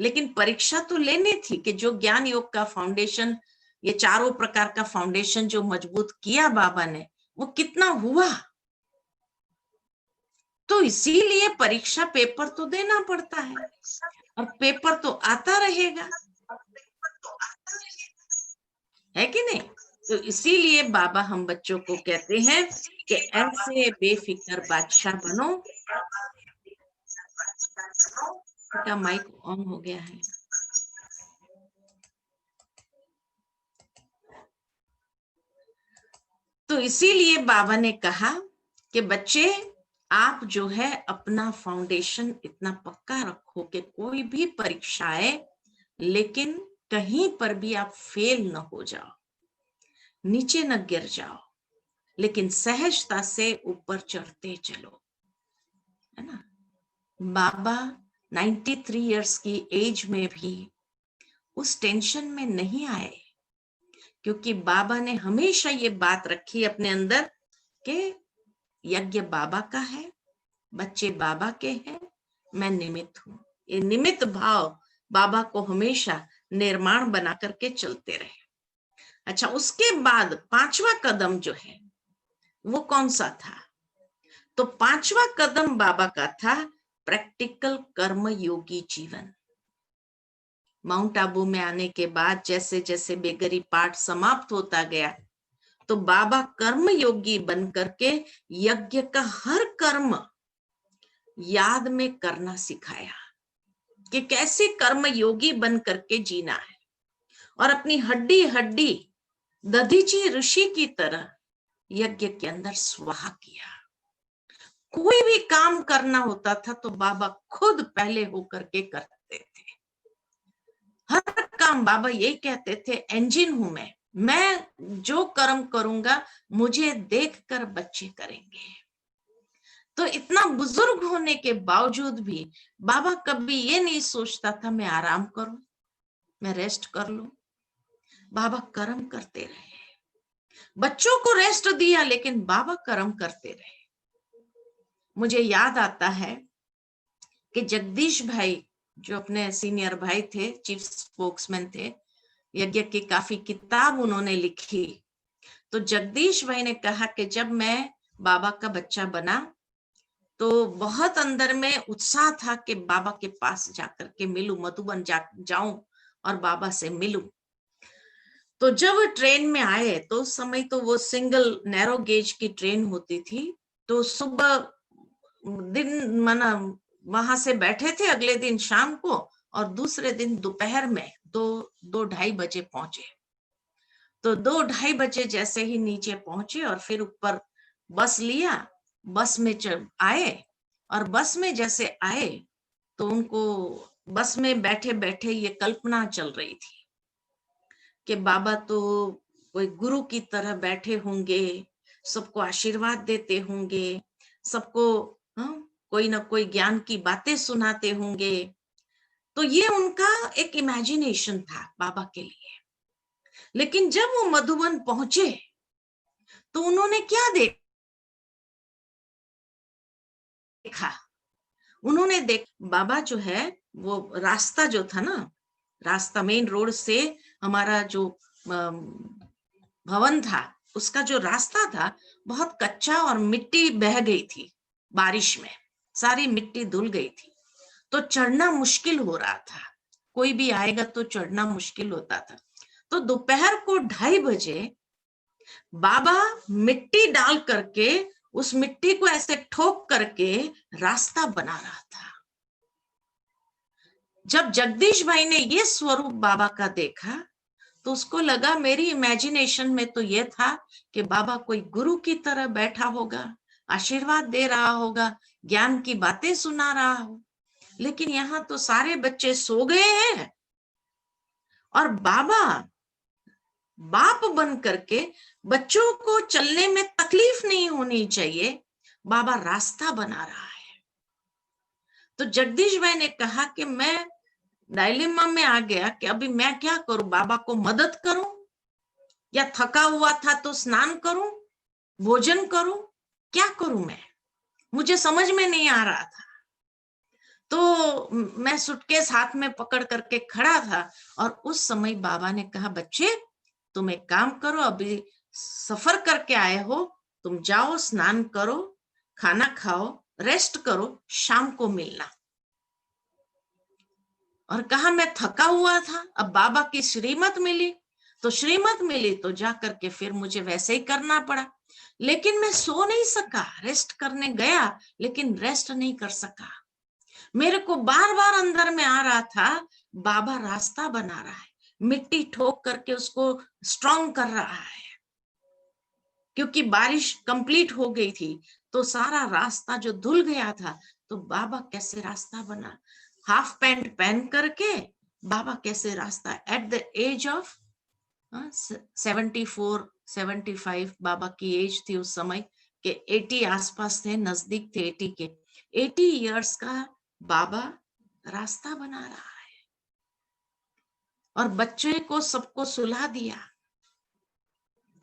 लेकिन परीक्षा तो लेनी थी कि जो ज्ञान योग का फाउंडेशन, ये चारों प्रकार का फाउंडेशन जो मजबूत किया बाबा ने, वो कितना हुआ। तो इसीलिए परीक्षा, पेपर तो देना पड़ता है, और पेपर तो आता रहेगा, है कि नहीं? तो इसीलिए बाबा हम बच्चों को कहते हैं कि ऐसे बेफिक्र बादशाह बनो। क्या माइक ऑन हो गया है? तो इसीलिए बाबा ने कहा कि बच्चे, आप जो है अपना फाउंडेशन इतना पक्का रखो कि कोई भी परीक्षा आए, लेकिन कहीं पर भी आप फेल न हो जाओ, नीचे न गिर जाओ, लेकिन सहजता से ऊपर चढ़ते चलो, है ना। बाबा 93 इयर्स की एज में भी उस टेंशन में नहीं आए, क्योंकि बाबा ने हमेशा ये बात रखी अपने अंदर कि यज्ञ बाबा का है, बच्चे बाबा के हैं, मैं निमित्त हूं। ये निमित्त भाव बाबा को हमेशा निर्माण बना करके चलते रहे। अच्छा, उसके बाद 5वां कदम जो है वो कौन सा था? तो 5वां कदम बाबा का था प्रैक्टिकल कर्म योगी जीवन। माउंट आबू में आने के बाद जैसे जैसे बेगरी पाठ समाप्त होता गया, तो बाबा कर्म योगी बन करके यज्ञ का हर कर्म याद में करना सिखाया कि कैसे कर्म योगी बन करके जीना है, और अपनी हड्डी हड्डी दधीची ऋषि की तरह यज्ञ के अंदर स्वाहा किया। कोई भी काम करना होता था तो बाबा खुद पहले होकर के करते थे। हर काम बाबा यही कहते थे, इंजन हूं मैं जो कर्म करूंगा मुझे देखकर बच्चे करेंगे। तो इतना बुजुर्ग होने के बावजूद भी बाबा कभी ये नहीं सोचता था मैं आराम करूं, मैं रेस्ट कर लूं। बाबा कर्म करते रहे, बच्चों को रेस्ट दिया, लेकिन बाबा कर्म करते रहे। मुझे याद आता है कि जगदीश भाई जो अपने सीनियर भाई थे, चीफ स्पोक्समैन थे, यज्ञ की काफी किताब उन्होंने लिखी। तो जगदीश भाई ने कहा कि जब मैं बाबा का बच्चा बना तो बहुत अंदर में उत्साह था कि बाबा के पास जाकर के मिलूं, मधुबन जाऊं और बाबा से मिलूं। तो जब ट्रेन में आए तो उस समय तो वो सिंगल नैरो गेज की ट्रेन होती थी, तो सुबह दिन माना वहां से बैठे थे, अगले दिन शाम को, और दूसरे दिन दोपहर में 2-2:30 बजे पहुंचे। तो 2-2:30 बजे जैसे ही नीचे पहुंचे और फिर ऊपर बस लिया, बस में आए, और बस में जैसे आए तो उनको बस में बैठे बैठे ये कल्पना चल रही थी कि बाबा तो कोई गुरु की तरह बैठे होंगे, सबको आशीर्वाद देते होंगे, सबको कोई ना कोई ज्ञान की बातें सुनाते होंगे। तो ये उनका एक इमेजिनेशन था बाबा के लिए। लेकिन जब वो मधुबन पहुंचे तो उन्होंने क्या देखा? उन्होंने बाबा जो है वो रास्ता जो था ना, रास्ता मेन रोड से हमारा जो भवन था उसका जो रास्ता था बहुत कच्चा और मिट्टी बह गई थी, बारिश में सारी मिट्टी धुल गई थी, तो चढ़ना मुश्किल हो रहा था। कोई भी आएगा तो चढ़ना मुश्किल होता था। तो दोपहर को 2:30 बजे बाबा मिट्टी डाल करके उस मिट्टी को ऐसे ठोक करके रास्ता बना रहा था। जब जगदीश भाई ने ये स्वरूप बाबा का देखा तो उसको लगा मेरी इमेजिनेशन में तो ये था कि बाबा कोई गुरु की तरह बैठा होगा, आशीर्वाद दे रहा होगा, ज्ञान की बातें सुना रहा हो, लेकिन यहाँ तो सारे बच्चे सो गए हैं और बाबा बाप बन करके बच्चों को चलने में तकलीफ नहीं होनी चाहिए, बाबा रास्ता बना रहा है। तो जगदीश भाई ने कहा कि मैं डायलेमा में आ गया कि अभी मैं क्या करूं, बाबा को मदद करूं या थका हुआ था तो स्नान करूं, भोजन करूं, क्या करूं मुझे समझ में नहीं आ रहा था। तो मैं सूटकेस हाथ में पकड़ करके खड़ा था और उस समय बाबा ने कहा बच्चे तुम एक काम करो, अभी सफर करके आए हो, तुम जाओ स्नान करो, खाना खाओ, रेस्ट करो, शाम को मिलना। और कहा मैं थका हुआ था, अब बाबा की श्रीमत मिली तो जाकर के फिर मुझे वैसे ही करना पड़ा, लेकिन मैं सो नहीं सका, रेस्ट करने गया लेकिन रेस्ट नहीं कर सका। मेरे को बार बार अंदर में आ रहा था बाबा रास्ता बना रहा है, मिट्टी ठोक करके उसको स्ट्रॉन्ग कर रहा है, क्योंकि बारिश कंप्लीट हो गई थी तो सारा रास्ता जो धुल गया था, तो बाबा कैसे रास्ता बना, हाफ पैंट पहन करके बाबा कैसे रास्ता, एट द एज ऑफ 74 75 बाबा की एज थी उस समय के, 80 आसपास थे, नजदीक थे 80 के। 80 इयर्स का बाबा रास्ता बना रहा है और बच्चे को सबको सुला दिया।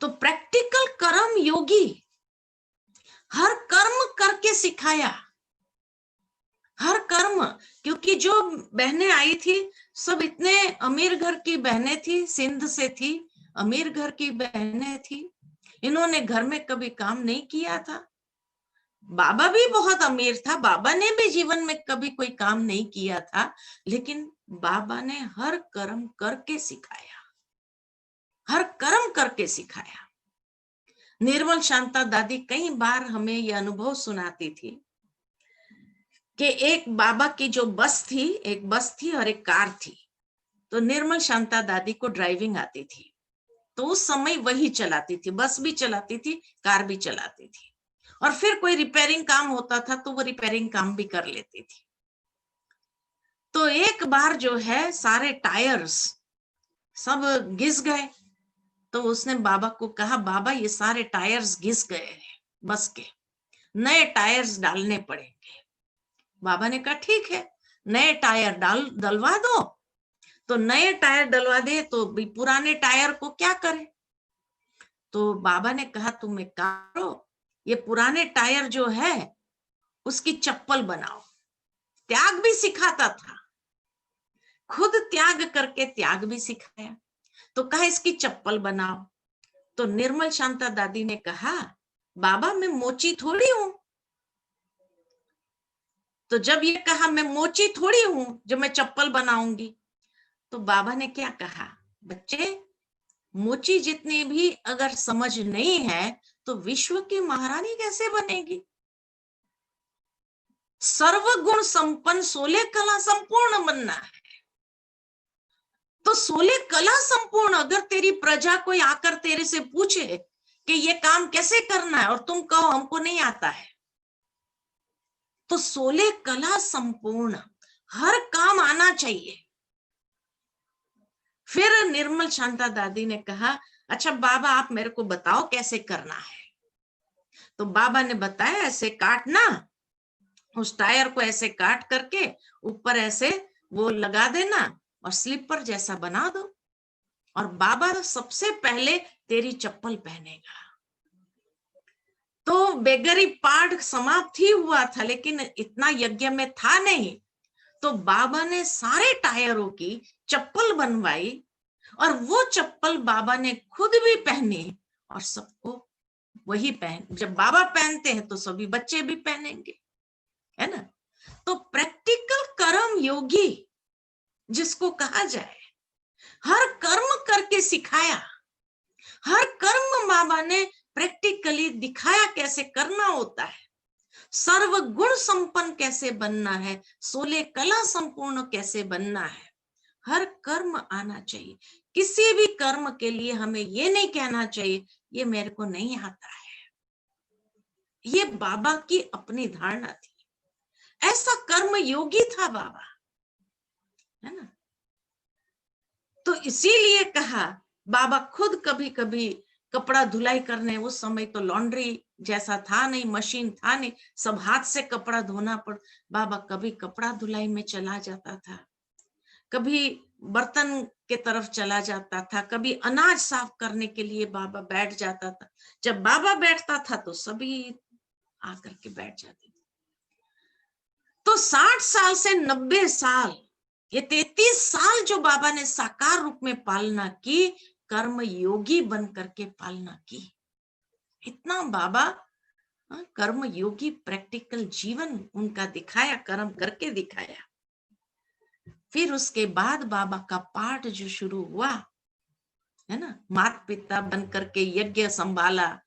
तो प्रैक्टिकल कर्म योगी, हर कर्म करके सिखाया, हर कर्म। क्योंकि जो बहनें आई थी सब इतने अमीर घर की बहनें थी, सिंध से थी, अमीर घर की बहनें थी, इन्होंने घर में कभी काम नहीं किया था। बाबा भी बहुत अमीर था, बाबा ने भी जीवन में कभी कोई काम नहीं किया था, लेकिन बाबा ने हर कर्म करके सिखाया, हर कर्म करके सिखाया। निर्मल शांता दादी कई बार हमें यह अनुभव सुनाती थी कि एक बाबा की जो बस थी, एक बस थी और एक कार थी। तो निर्मल शांता दादी को ड्राइविंग आती थी, तो उस समय वही चलाती थी, बस भी चलाती थी, कार भी चलाती थी, और फिर कोई रिपेयरिंग काम होता था तो वो रिपेयरिंग काम भी कर लेती थी। तो एक बार जो है सारे टायर्स सब घिस गए, तो उसने बाबा को कहा, बाबा ये सारे टायर्स घिस गए हैं बस के, नए टायर्स डालने पड़ेंगे। बाबा ने कहा ठीक है, नए टायर डलवा दो। तो नए टायर डलवा दे तो भी पुराने टायर को क्या करे। तो बाबा ने कहा तुम एक काम करो, ये पुराने टायर जो है उसकी चप्पल बनाओ। त्याग भी सिखाता था, खुद त्याग करके त्याग भी सिखाया। तो कहा इसकी चप्पल बनाओ। तो निर्मल शांता दादी ने कहा, बाबा मैं मोची थोड़ी हूं। तो जब ये कहा मैं मोची थोड़ी हूं जो मैं चप्पल बनाऊंगी, तो बाबा ने क्या कहा, बच्चे मोची जितनी भी अगर समझ नहीं है तो विश्व की महारानी कैसे बनेगी। सर्वगुण संपन्न 16 कला संपूर्ण बनना है। तो 16 कला संपूर्ण, अगर तेरी प्रजा कोई आकर तेरे से पूछे कि ये काम कैसे करना है और तुम कहो हमको नहीं आता है, तो 16 कला संपूर्ण, हर काम आना चाहिए। फिर निर्मल शांता दादी ने कहा, अच्छा बाबा आप मेरे को बताओ कैसे करना है। तो बाबा ने बताया, ऐसे काटना, उस टायर को ऐसे काट करके ऊपर ऐसे वो लगा देना और स्लीपर जैसा बना दो, और बाबा सबसे पहले तेरी चप्पल पहनेगा। तो बेगरी पाठ समाप्त ही हुआ था, लेकिन इतना यज्ञ में था नहीं। तो बाबा ने सारे टायरों की चप्पल बनवाई, और वो चप्पल बाबा ने खुद भी पहनी और सबको वही पहन। जब बाबा पहनते हैं तो सभी बच्चे भी पहनेंगे, है ना। तो प्रैक्टिकल कर्म योगी जिसको कहा जाए, हर कर्म करके सिखाया, हर कर्म बाबा ने प्रैक्टिकली दिखाया कैसे करना होता है, सर्व गुण संपन्न कैसे बनना है, 16 कला संपूर्ण कैसे बनना है। हर कर्म आना चाहिए। किसी भी कर्म के लिए हमें ये नहीं कहना चाहिए ये मेरे को नहीं आता है। ये बाबा की अपनी धारणा थी, ऐसा कर्म योगी था बाबा, है ना। तो इसीलिए कहा, बाबा खुद कभी कभी कपड़ा धुलाई करने, उस समय तो लॉन्ड्री जैसा था नहीं, मशीन था नहीं, सब हाथ से कपड़ा धोना पड़। बाबा कभी कपड़ा धुलाई में चला जाता था, कभी बर्तन के तरफ चला जाता था, कभी अनाज साफ करने के लिए बाबा बैठ जाता था। जब बाबा बैठता था तो सभी आकर के बैठ जाते थे। तो 60 साल से 90 साल, ये 33 साल जो बाबा ने साकार रूप में पालना की, कर्म योगी बन करके पालना की। इतना बाबा कर्म योगी प्रैक्टिकल जीवन उनका दिखाया, कर्म करके दिखाया। फिर उसके बाद बाबा का पाठ जो शुरू हुआ, है ना, माता पिता बन करके यज्ञ संभाला,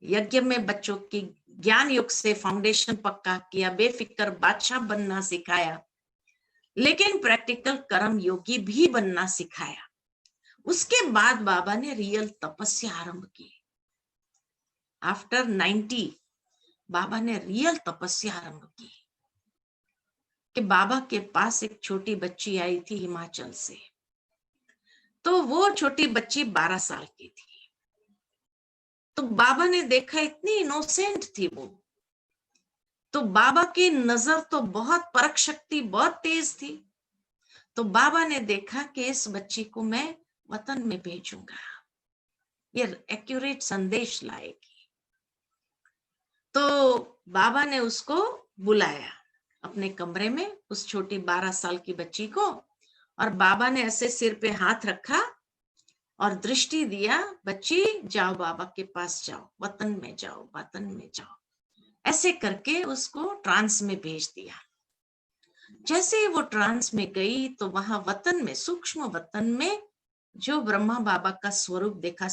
यज्ञ में बच्चों की ज्ञान युग से फाउंडेशन पक्का किया, बेफिक्र बादशाह बनना सिखाया, लेकिन प्रैक्टिकल कर्म योगी भी बनना सिखाया। उसके बाद बाबा ने रियल तपस्या आरंभ की। आफ्टर 90 बाबा ने रियल तपस्या आरंभ की। कि बाबा के पास एक छोटी बच्ची आई थी हिमाचल से। तो वो छोटी बच्ची 12 साल की थी। तो बाबा ने देखा इतनी इनोसेंट थी वो। तो बाबा की नजर तो बहुत, परख शक्ति बहुत तेज थी। तो बाबा ने देखा कि इस बच्ची को मैं वतन में भेजूंगा, ये एक्यूरेट संदेश लाएगी। तो बाबा ने उसको बुलाया अपने कमरे में, उस छोटी 12 साल की बच्ची को, और बाबा ने ऐसे सिर पे हाथ रखा और दृष्टि दिया, बच्ची जाओ बाबा के पास जाओ, वतन में जाओ, वतन में जाओ। ऐसे करके उसको ट्रांस में भेज दिया। जैसे ही वो ट्रांस में गई तो वहां वतन में, सूक्ष्म वतन में जो ब्रह्मा बाबा का स्वरूप देखा,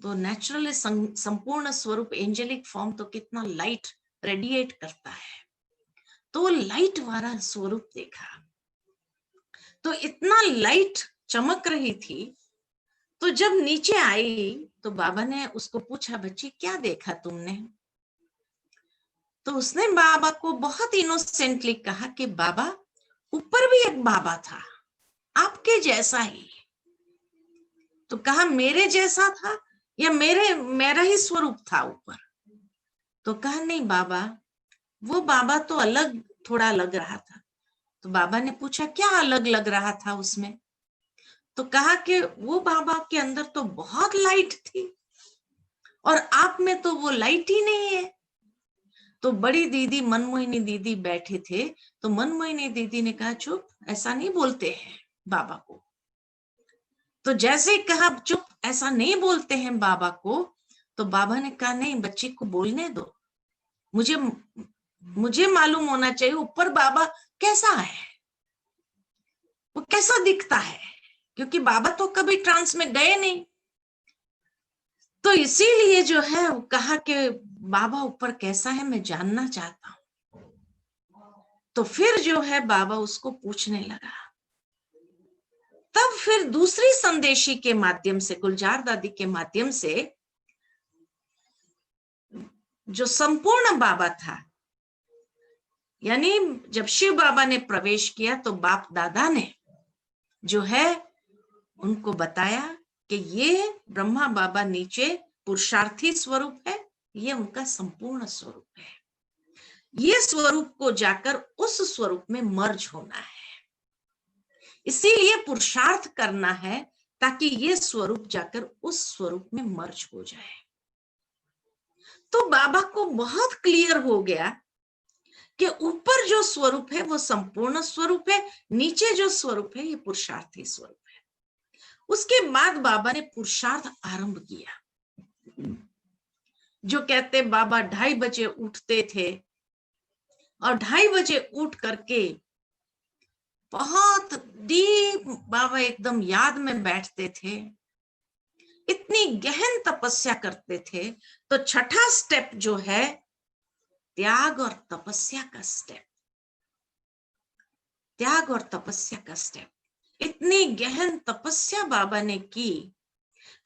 तो नेचुरली संपूर्ण स्वरूप एंजेलिक फॉर्म तो कितना लाइट रेडिएट करता है, तो लाइट वाला स्वरूप देखा। तो इतना लाइट चमक रही थी। तो जब नीचे आई तो बाबा ने उसको पूछा, बच्ची क्या देखा तुमने? तो उसने बाबा को बहुत इनोसेंटली कहा कि बाबा, ऊपर भी एक बाबा था आपके जैसा ही। तो कहा मेरे जैसा था या मेरा ही स्वरूप था ऊपर? तो कहा नहीं बाबा, वो बाबा तो अलग, थोड़ा लग रहा था। तो बाबा ने पूछा क्या अलग लग रहा था उसमें? तो कहा कि वो बाबा के अंदर तो बहुत लाइट थी और आप में तो वो लाइट ही नहीं है। तो बड़ी दीदी मनमोहिनी दीदी बैठे थे। तो मनमोहिनी दीदी ने कहा चुप, ऐसा नहीं बोलते हैं बाबा को। तो जैसे ही कहा चुप, ऐसा नहीं बोलते हैं बाबा को, तो बाबा ने कहा नहीं, बच्ची को बोलने दो, मुझे मालूम होना चाहिए ऊपर बाबा कैसा है, वो कैसा दिखता है, क्योंकि बाबा तो कभी ट्रांस में गए नहीं। तो इसीलिए जो है वो कहा कि बाबा ऊपर कैसा है मैं जानना चाहता हूं। तो फिर जो है बाबा उसको पूछने लगा। तब फिर दूसरी संदेशी के माध्यम से, गुलजार दादी के माध्यम से, जो संपूर्ण बाबा था, यानी जब शिव बाबा ने प्रवेश किया तो बाप दादा ने जो है उनको बताया कि ये ब्रह्मा बाबा नीचे पुरुषार्थी स्वरूप है, ये उनका संपूर्ण स्वरूप है। ये स्वरूप को जाकर उस स्वरूप में मर्ज होना है, इसीलिए पुरुषार्थ करना है ताकि ये स्वरूप जाकर उस स्वरूप में मर्ज हो जाए। तो बाबा को बहुत क्लियर हो गया कि ऊपर जो स्वरूप है वो संपूर्ण स्वरूप है, नीचे जो स्वरूप है ये पुरुषार्थी स्वरूप है। उसके बाद बाबा ने पुरुषार्थ आरंभ किया। जो कहते बाबा 2:30 बजे उठते थे और 2:30 बजे उठ करके बहुत डीप बाबा एकदम याद में बैठते थे, इतनी गहन तपस्या करते थे। तो छठा स्टेप जो है त्याग और तपस्या का स्टेप, त्याग और तपस्या का स्टेप, इतनी गहन तपस्या बाबा ने की।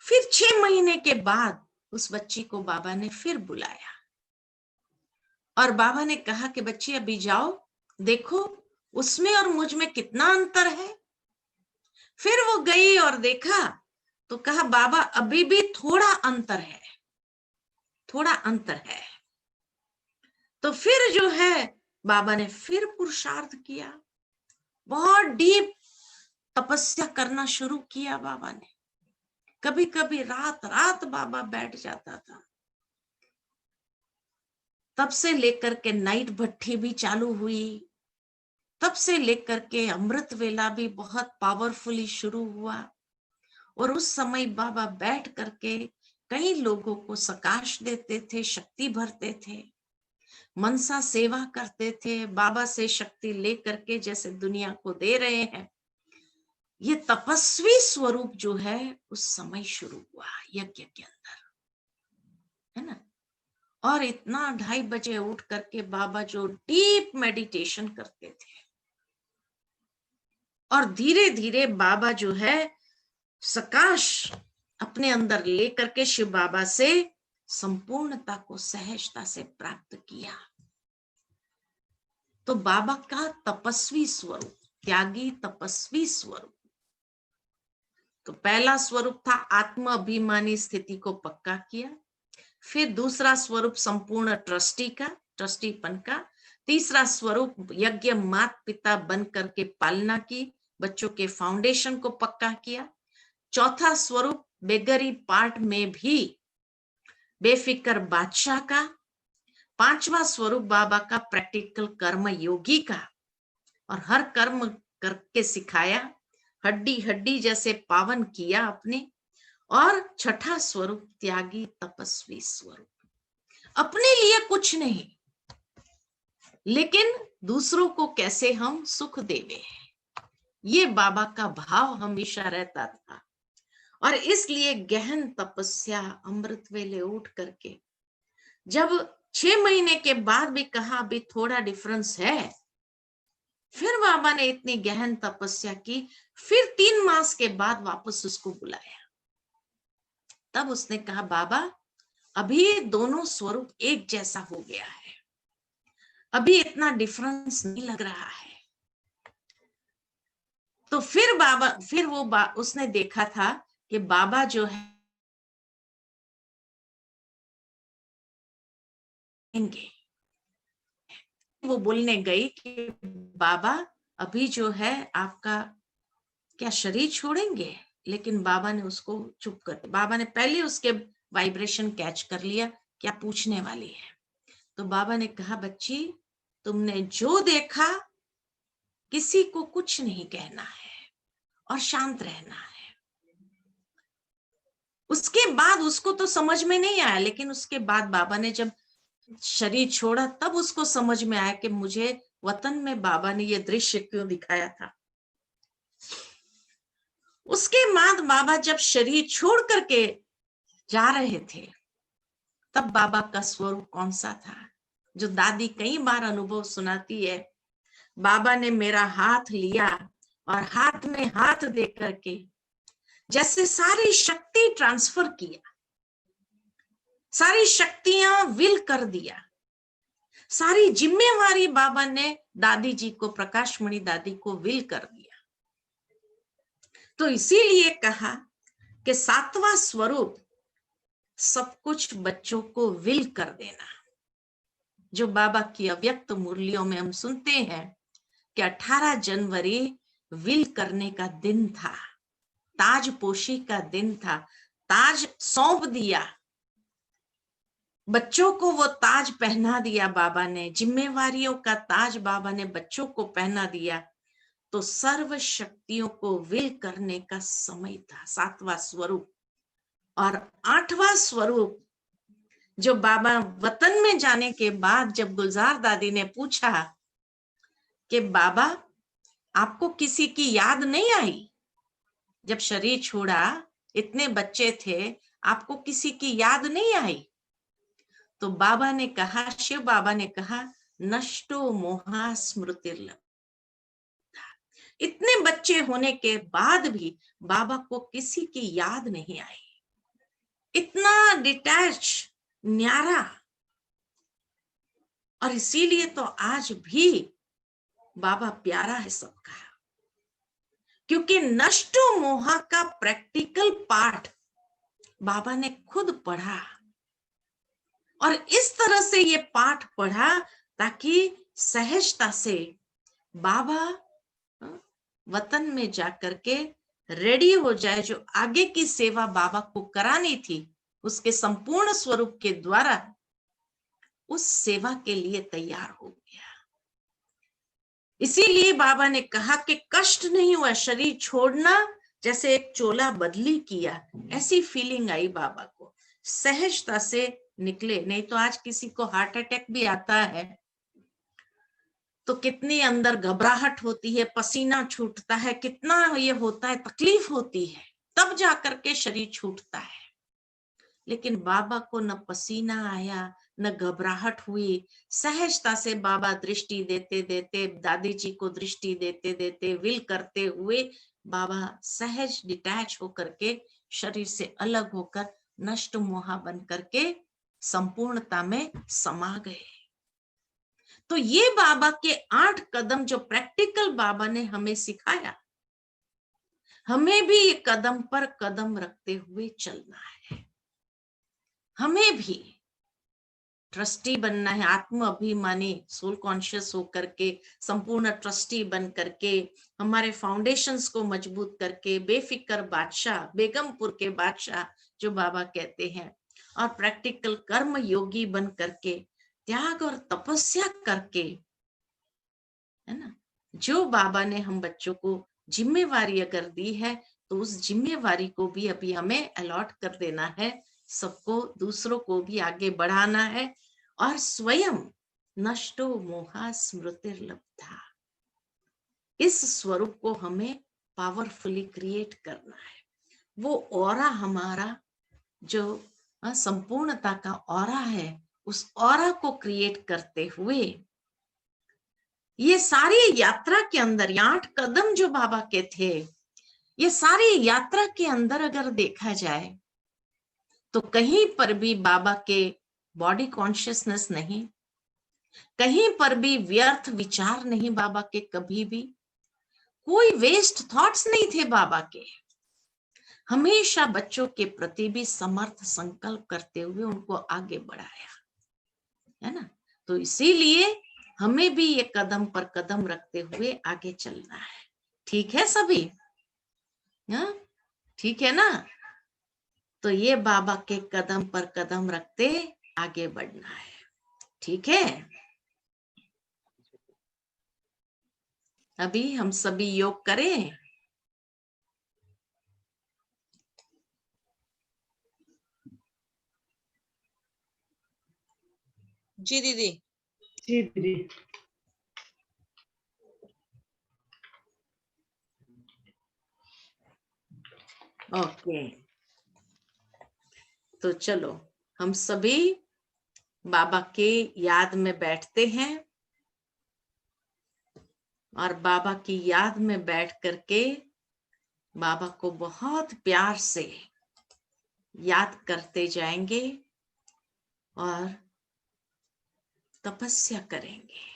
फिर 6 महीने के बाद उस बच्ची को बाबा ने फिर बुलाया और बाबा ने कहा कि बच्ची अभी जाओ, देखो उसमें और मुझ में कितना अंतर है। फिर वो गई और देखा तो कहा बाबा अभी भी थोड़ा अंतर है, थोड़ा अंतर है। तो फिर जो है बाबा ने फिर पुरुषार्थ किया, बहुत डीप तपस्या करना शुरू किया बाबा ने। कभी कभी रात रात बाबा बैठ जाता था। तब से लेकर के नाइट भट्टी भी चालू हुई, तब से लेकर के अमृत वेला भी बहुत पावरफुली शुरू हुआ। और उस समय बाबा बैठ करके कई लोगों को सकाश देते थे, शक्ति भरते थे, मनसा सेवा करते थे, बाबा से शक्ति लेकर के जैसे दुनिया को दे रहे हैं। ये तपस्वी स्वरूप जो है उस समय शुरू हुआ यज्ञ के अंदर, है ना। और इतना 2:30 बजे उठ करके बाबा जो डीप मेडिटेशन करते थे, और धीरे धीरे बाबा जो है सकाश अपने अंदर लेकर के शिव बाबा से संपूर्णता को सहजता से प्राप्त किया। तो बाबा का तपस्वी स्वरूप, त्यागी तपस्वी स्वरूप। तो पहला स्वरूप था आत्म अभिमानी स्थिति को पक्का किया। फिर दूसरा स्वरूप संपूर्ण ट्रस्टी का, ट्रस्टीपन का। तीसरा स्वरूप यज्ञ माता पिता बन करके पालना की, बच्चों के फाउंडेशन को पक्का किया। चौथा स्वरूप बेगरी पार्ट में भी बेफिक्र बादशाह का। पांचवा स्वरूप बाबा का प्रैक्टिकल कर्म योगी का, और हर कर्म करके सिखाया, हड्डी हड्डी जैसे पावन किया अपने। और छठा स्वरूप त्यागी तपस्वी स्वरूप, अपने लिए कुछ नहीं लेकिन दूसरों को कैसे हम सुख देवे, ये बाबा का भाव हमेशा रहता था। और इसलिए गहन तपस्या, अमृत वेले उठ करके जब 6 महीने के बाद भी कहा अभी थोड़ा डिफरेंस है, फिर बाबा ने इतनी गहन तपस्या की। फिर 3 मास के बाद वापस उसको बुलाया। तब उसने कहा बाबा अभी दोनों स्वरूप एक जैसा हो गया है, अभी इतना डिफरेंस नहीं लग रहा है। तो फिर बाबा, फिर वो उसने देखा था कि बाबा जो है वो बोलने गई कि बाबा अभी जो है आपका क्या शरीर छोड़ेंगे, लेकिन बाबा ने उसको चुप कर, बाबा ने पहले उसके वाइब्रेशन कैच कर लिया, क्या पूछने वाली है। तो बाबा ने कहा बच्ची तुमने जो देखा किसी को कुछ नहीं कहना है और शांत रहना है। उसके बाद उसको तो समझ में नहीं आया, लेकिन उसके बाद बाबा ने जब शरीर छोड़ा तब उसको समझ में आया कि मुझे वतन में बाबा ने ये दृश्य क्यों दिखाया था। उसके बाद बाबा जब शरीर छोड़ करके जा रहे थे तब बाबा का स्वरूप कौन सा था, जो दादी कई बार अनुभव सुनाती है। बाबा ने मेरा हाथ लिया और हाथ में हाथ दे करके जैसे सारी शक्ति ट्रांसफर किया, सारी शक्तियां विल कर दिया, सारी जिम्मेवारी बाबा ने दादी जी को, प्रकाशमणि दादी को विल कर दिया। तो इसीलिए कहा कि 7वां स्वरूप सब कुछ बच्चों को विल कर देना, जो बाबा की अव्यक्त मुरलियों में हम सुनते हैं कि 18 जनवरी विल करने का दिन था, ताजपोशी का दिन था। ताज सौंप दिया बच्चों को, वो ताज पहना दिया बाबा ने, जिम्मेवारियों का ताज बाबा ने बच्चों को पहना दिया। तो सर्व शक्तियों को विल करने का समय था, 7वां स्वरूप। और 8वां स्वरूप जो बाबा वतन में जाने के बाद जब गुलजार दादी ने पूछा कि बाबा आपको किसी की याद नहीं आई, जब शरीर छोड़ा इतने बच्चे थे, आपको किसी की याद नहीं आई? तो बाबा ने कहा, शिव बाबा ने कहा नष्टो मोहा स्मृतिर्लब्धा। इतने बच्चे होने के बाद भी बाबा को किसी की याद नहीं आई, इतना डिटैच, न्यारा। और इसीलिए तो आज भी बाबा प्यारा है सबका, क्योंकि नष्टो मोहा का प्रैक्टिकल पार्ट बाबा ने खुद पढ़ा। और इस तरह से ये पाठ पढ़ा ताकि सहजता से बाबा वतन में जाकर के रेडी हो जाए, जो आगे की सेवा बाबा को करानी थी उसके संपूर्ण स्वरूप के द्वारा, उस सेवा के लिए तैयार हो गया। इसीलिए बाबा ने कहा कि कष्ट नहीं हुआ, शरीर छोड़ना जैसे एक चोला बदली किया, ऐसी फीलिंग आई बाबा को, सहजता से निकले। नहीं तो आज किसी को हार्ट अटैक भी आता है तो कितनी अंदर घबराहट होती है, पसीना छूटता है, कितना ये होता है, तकलीफ होती है, तब जाकर के शरीर छूटता है। लेकिन बाबा को न पसीना आया न घबराहट हुई, सहजता से बाबा दृष्टि देते देते, दादी जी को दृष्टि देते देते, विल करते हुए बाबा सहज डिटैच होकर के शरीर से अलग होकर नष्ट मोहा बन करके संपूर्णता में समा गए। तो ये बाबा के 8 कदम जो प्रैक्टिकल बाबा ने हमें सिखाया, हमें भी ये कदम पर कदम रखते हुए चलना है। हमें भी ट्रस्टी बनना है, आत्म अभिमानी सोल कॉन्शियस होकर के, संपूर्ण ट्रस्टी बन करके, हमारे फाउंडेशंस को मजबूत करके, बेफिक्र बादशाह, बेगमपुर के बादशाह जो बाबा कहते हैं, और प्रैक्टिकल कर्म योगी बन करके, त्याग और तपस्या करके, है ना, जो बाबा ने हम बच्चों को जिम्मेवारी अगर दी है, तो उस जिम्मेवारी को भी अभी हमें अलॉट कर देना है, सबको, दूसरों को भी आगे बढ़ाना है, और स्वयं नष्टो मोहा स्मृतिर्लब्धा, इस स्वरूप को हमें पावरफुली क्रिएट करना है। वो ऑरा हमारा जो संपूर्णता का ऑरा है, उस ऑरा को क्रिएट करते हुए ये सारी यात्रा के अंदर, ये 8 कदम जो बाबा के थे, ये सारी यात्रा के अंदर अगर देखा जाए तो कहीं पर भी बाबा के बॉडी कॉन्शियसनेस नहीं, कहीं पर भी व्यर्थ विचार नहीं बाबा के, कभी भी कोई वेस्ट थॉट्स नहीं थे बाबा के। हमेशा बच्चों के प्रति भी समर्थ संकल्प करते हुए उनको आगे बढ़ाया, है ना। तो इसीलिए हमें भी ये कदम पर कदम रखते हुए आगे चलना है। ठीक है सभी? हाँ, ठीक है ना। तो ये बाबा के कदम पर कदम रखते आगे बढ़ना है, ठीक है। अभी हम सभी योग करें। जी दीदी। जी दीदी। ओके, तो चलो हम सभी बाबा के याद में बैठते हैं, और बाबा की याद में बैठ करके बाबा को बहुत प्यार से याद करते जाएंगे और तपस्या करेंगे।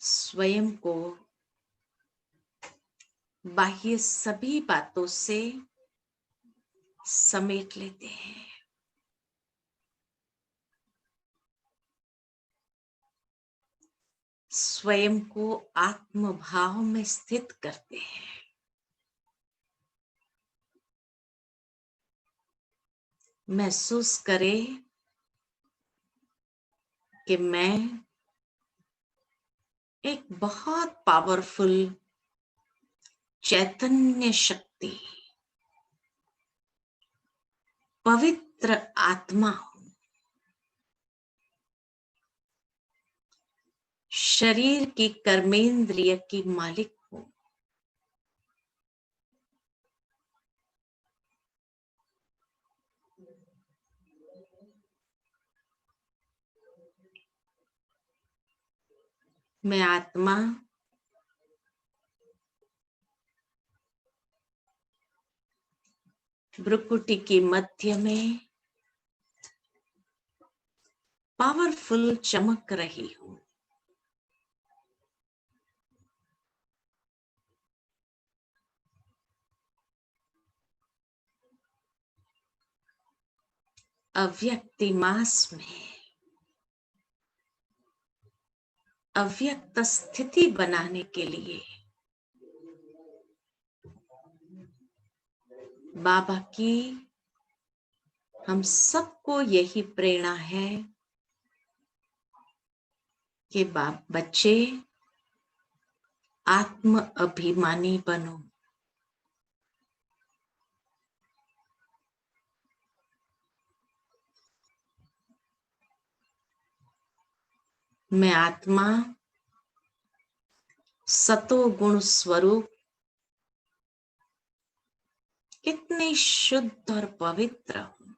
स्वयं को बाह्य सभी बातों से समेट लेते हैं। स्वयं को आत्म भाव में स्थित करते हैं। महसूस करें कि मैं एक बहुत पावरफुल चैतन्य शक्ति, पवित्र आत्मा हूं। शरीर की कर्मेंद्रिय की मालिक हूं। मैं आत्मा भ्रुकुटी की मध्य में पावरफुल चमक रही हूं। अव्यक्ति मास में अव्यक्त स्थिति बनाने के लिए बाबा की हम सबको यही प्रेरणा है कि बच्चे आत्म अभिमानी बनो। मैं आत्मा सतो गुण स्वरूप कितनी शुद्ध और पवित्र हूं।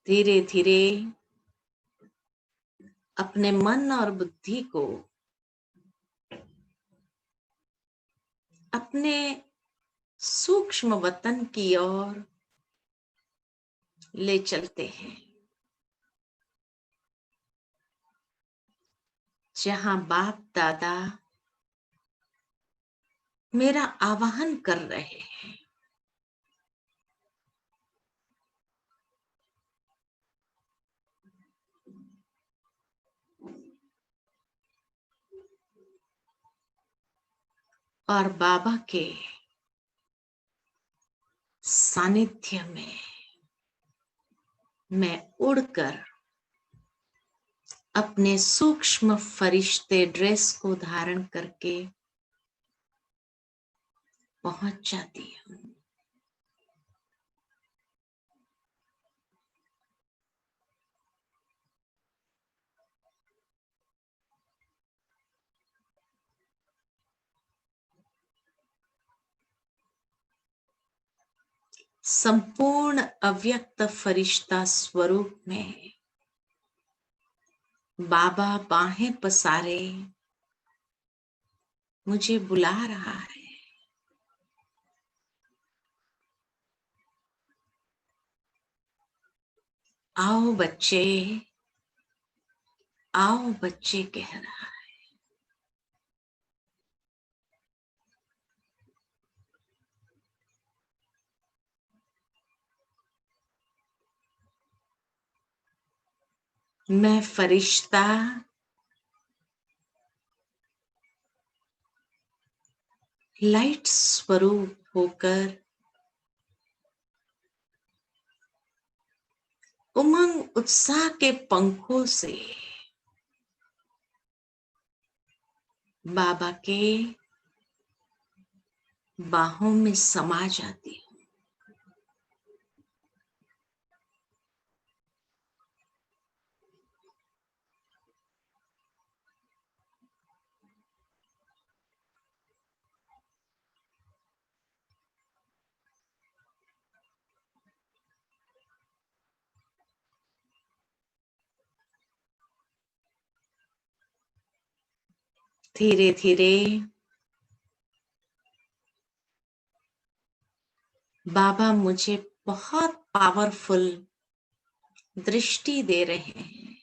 धीरे धीरे अपने मन और बुद्धि को अपने सूक्ष्म वतन की ओर ले चलते हैं, जहां बाप दादा मेरा आवाहन कर रहे हैं। और बाबा के सानिध्य में मैं उड़कर अपने सूक्ष्म फरिश्ते ड्रेस को धारण करके पहुंच जाती हूँ। संपूर्ण अव्यक्त फरिश्ता स्वरूप में बाबा बाहें पसारे मुझे बुला रहा है। आओ बच्चे, आओ बच्चे कह रहा है। मैं फरिश्ता लाइट स्वरूप होकर उमंग उत्साह के पंखों से बाबा के बाहों में समा जाती हूँ। धीरे धीरे बाबा मुझे बहुत पावरफुल दृष्टि दे रहे हैं।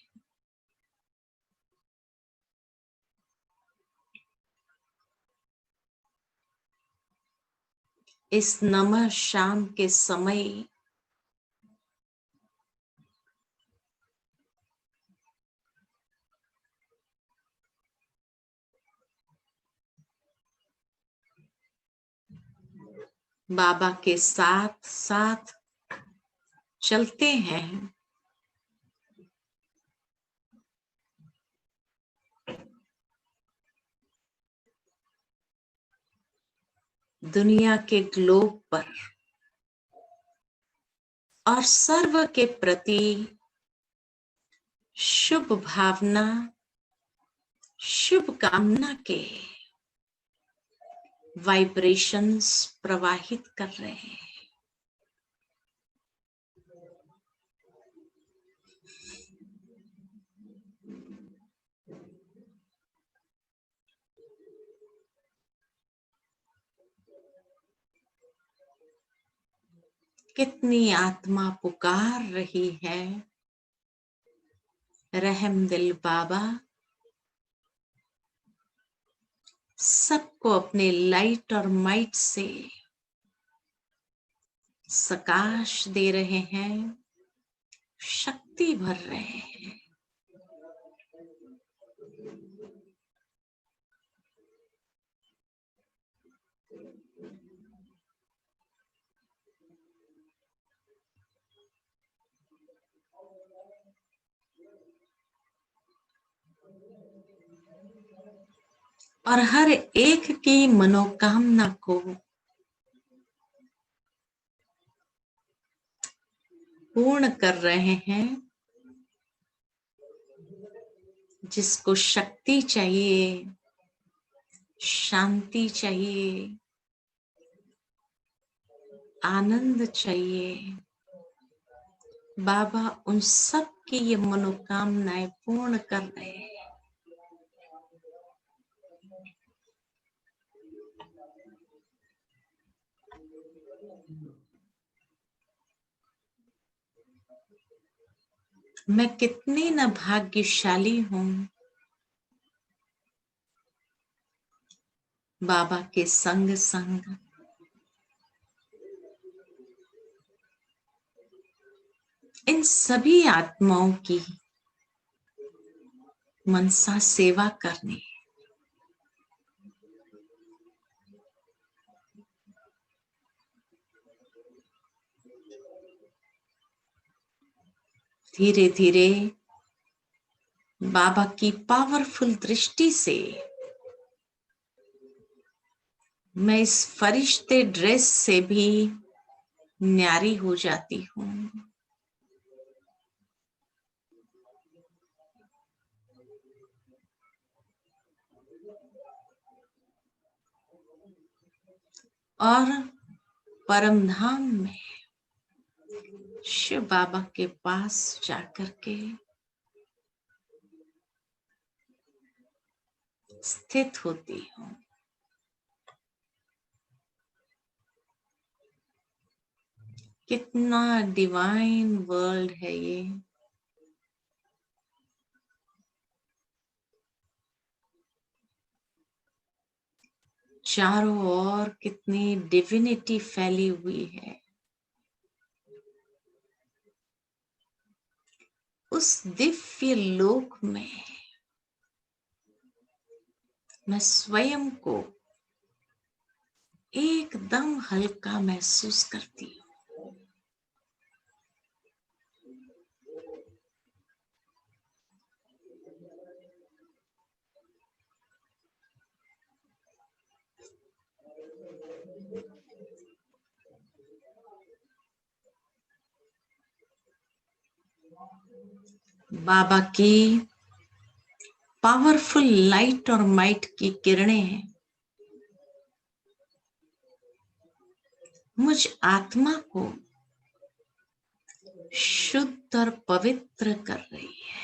इस नमः शाम के समय बाबा के साथ साथ चलते हैं। दुनिया के ग्लोब पर और सर्व के प्रति शुभ भावना, शुभ कामना के वाइब्रेशंस प्रवाहित कर रहे हैं। कितनी आत्मा पुकार रही है, रहम दिल बाबा सबको अपने लाइट और माइट से सकाश दे रहे हैं, शक्ति भर रहे हैं। और हर एक की मनोकामना को पूर्ण कर रहे हैं। जिसको शक्ति चाहिए, शांति चाहिए, आनंद चाहिए, बाबा उन सब की ये मनोकामनाएं पूर्ण कर रहे हैं। मैं कितनी न भाग्यशाली हूँ बाबा के संग संग इन सभी आत्माओं की मनसा सेवा करने। धीरे धीरे बाबा की पावरफुल दृष्टि से मैं इस फरिश्ते ड्रेस से भी न्यारी हो जाती हूँ। और परम धाम में शिव बाबा के पास जाकर के स्थित होती हूँ। कितना डिवाइन वर्ल्ड है ये। चारों ओर कितनी डिविनिटी फैली हुई है। उस दिव्य लोक में मैं स्वयं को एकदम हल्का महसूस करती हूँ। बाबा की पावरफुल लाइट और माइट की किरणें मुझ आत्मा को शुद्ध और पवित्र कर रही है।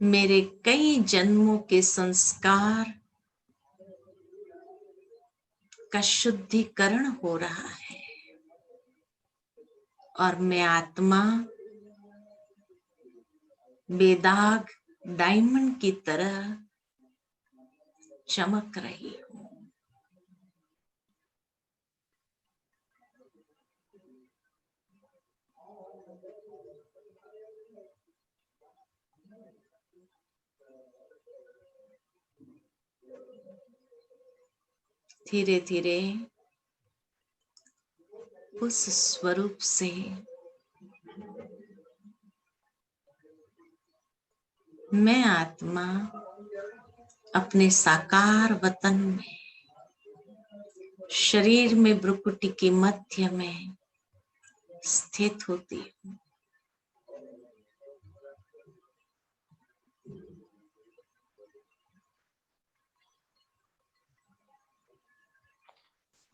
मेरे कई जन्मों के संस्कार का शुद्धिकरण हो रहा है और मैं आत्मा बेदाग डायमंड की तरह चमक रही हूँ। धीरे धीरे उस स्वरूप से मैं आत्मा अपने साकार वतन में शरीर में भ्रुकुटी के मध्य में स्थित होती हूँ।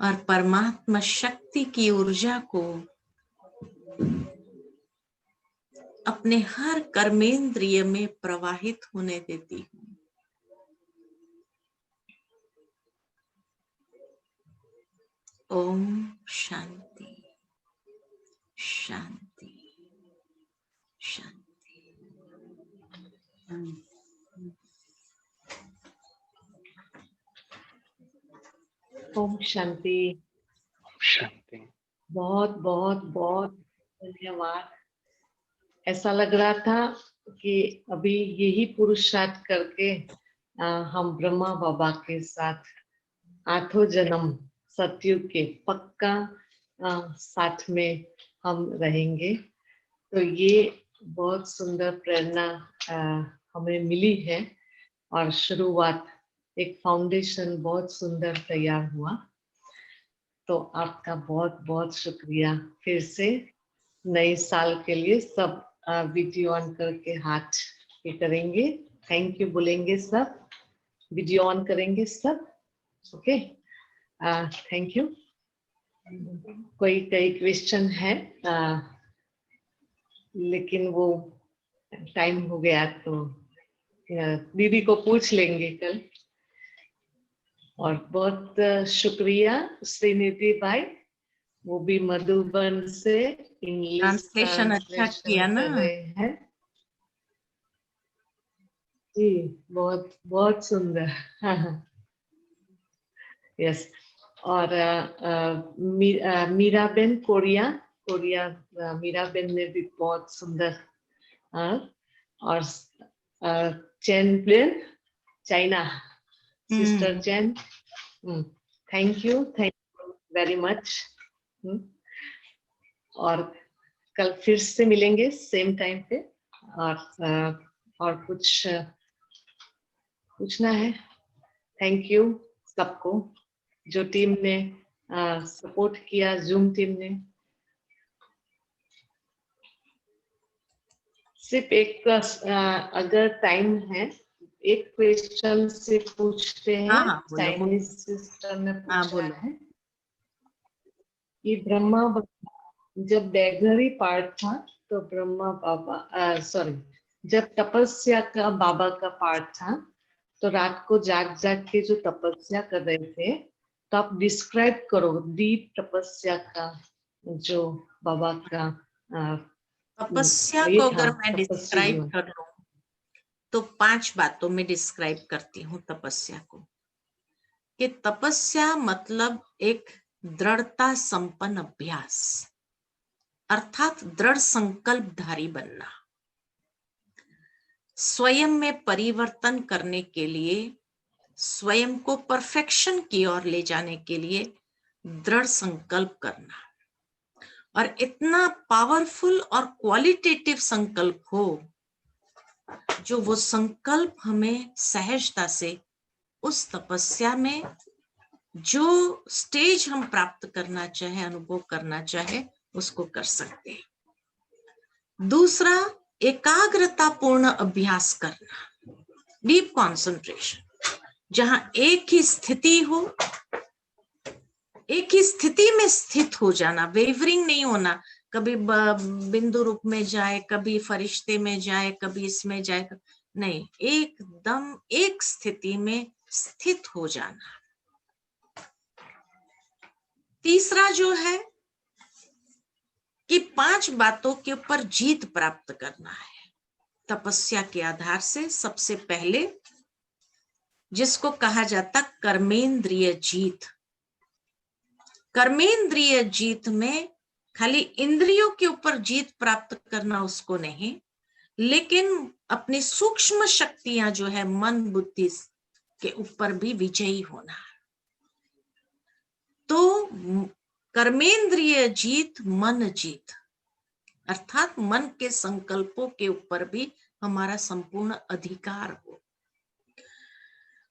और परमात्मा शक्ति की ऊर्जा को अपने हर कर्मेंद्रिय में प्रवाहित होने देती हूँ। ओम शांति शांति शांति। ओम शांति। शांति। बहुत बहुत बहुत धन्यवाद। ऐसा लग रहा था कि अभी यही पुरुषार्थ करके हम ब्रह्मा बाबा के साथ 8 जन्म सतयुग के पक्का साथ में हम रहेंगे। तो ये बहुत सुंदर प्रेरणा हमें मिली है और शुरुआत एक फाउंडेशन बहुत सुंदर तैयार हुआ। तो आपका बहुत बहुत शुक्रिया फिर से नए साल के लिए सब वीडियो ऑन करके हाथ ये करेंगे, थैंक यू बोलेंगे सब, वीडियो ऑन करेंगे सब। Okay, thank you. कोई क्वेश्चन है? लेकिन वो टाइम हो गया तो दीदी को पूछ लेंगे कल। और बहुत शुक्रिया श्रीनिधि भाई, वो भी मधुबन से इंग्लिश ट्रांसलेशन अच्छा ट्रांसलेशन किया ना। कर रहे हैं जी, बहुत बहुत सुंदर। यस। और मीराबेन कोरिया, मीराबेन ने भी बहुत सुंदर। और चैन प्लेन चाइना, सिस्टर चैन, थैंक यू वेरी मच। और कल फिर से मिलेंगे सेम टाइम पे। और कुछ पूछना है? थैंक यू सबको जो टीम ने सपोर्ट किया, जूम टीम ने। सिर्फ एक अगर टाइम है, एक क्वेश्चन से पूछते हैं। हाँ बोलो बोलो। चाइनीज सिस्टर ने हाँ पूछा बोलो। है कि ब्रह्मा जब बेघरी पार्ट था तो ब्रह्मा बाबा सॉरी, जब तपस्या का बाबा का पार्ट था तो रात को जाग जाग के जो तपस्या कर रहे थे, तो आप डिस्क्राइब करो डीप तपस्या का जो बाबा का तपस्या ये को था, अगर मैं तपस्वी डिस्क्राइब जीवन। कर लूं तो 5 बातों में डिस्क्राइब करती हूँ तपस्या को। कि तपस्या मतलब एक दृढ़ता संपन्न अभ्यास, अर्थात दृढ़ संकल्पधारी बनना, स्वयं में परिवर्तन करने के लिए, स्वयं को परफेक्शन की ओर ले जाने के लिए दृढ़ संकल्प करना। और इतना पावरफुल और क्वालिटेटिव संकल्प हो जो वो संकल्प हमें सहजता से उस तपस्या में जो स्टेज हम प्राप्त करना चाहे, अनुभव करना चाहे, उसको कर सकते हैं। दूसरा, एकाग्रता पूर्ण अभ्यास करना, डीप कॉन्सेंट्रेशन, जहां एक ही स्थिति हो, एक ही स्थिति में स्थित हो जाना, वेवरिंग नहीं होना, कभी बिंदु रूप में जाए, कभी फरिश्ते में जाए, कभी इसमें जाए, नहीं, एकदम एक स्थिति में स्थित हो जाना। तीसरा जो है कि 5 बातों के ऊपर जीत प्राप्त करना है तपस्या के आधार से। सबसे पहले जिसको कहा जाता कर्मेंद्रिय जीत। कर्मेंद्रिय जीत में खाली इंद्रियों के ऊपर जीत प्राप्त करना उसको नहीं, लेकिन अपनी सूक्ष्म शक्तियां जो है मन बुद्धि के ऊपर भी विजयी होना। तो कर्मेंद्रिय जीत, मन जीत, अर्थात मन के संकल्पों के ऊपर भी हमारा संपूर्ण अधिकार हो।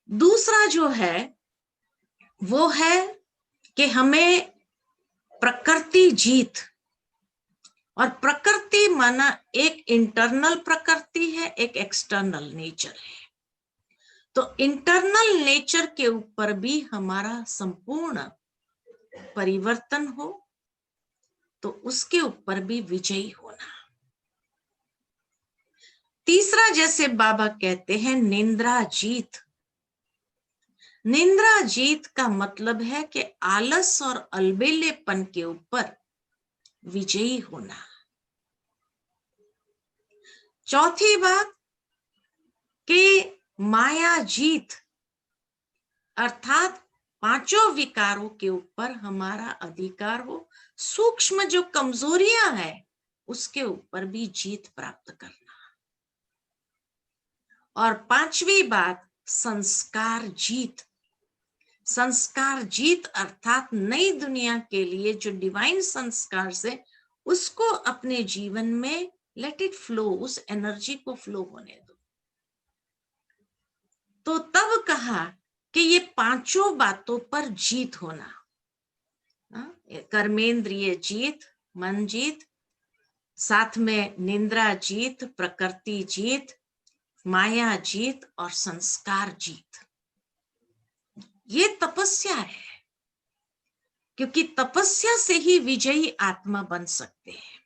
दूसरा जो है वो है कि हमें प्रकृति जीत, और प्रकृति माना एक इंटरनल प्रकृति है, एक एक्सटर्नल नेचर है। तो इंटरनल नेचर के ऊपर भी हमारा संपूर्ण परिवर्तन हो, तो उसके ऊपर भी विजयी होना। तीसरा, जैसे बाबा कहते हैं, निंद्रा जीत। निंद्रा जीत का मतलब है कि आलस और अलबेलेपन के ऊपर विजयी होना। चौथी बात कि माया जीत, अर्थात 5 विकारों के ऊपर हमारा अधिकार हो, सूक्ष्म जो कमजोरियां हैं उसके ऊपर भी जीत प्राप्त करना। और 5वीं बात, संस्कार जीत। संस्कार जीत अर्थात नई दुनिया के लिए जो डिवाइन संस्कार से उसको अपने जीवन में लेट इट फ्लो, उस एनर्जी को फ्लो होने दो। तो तब कहा कि ये 5 बातों पर जीत होना, कर्मेंद्रिय जीत, मन जीत, साथ में निंद्रा जीत, प्रकृति जीत, माया जीत और संस्कार जीत। ये तपस्या है, क्योंकि तपस्या से ही विजयी आत्मा बन सकते हैं।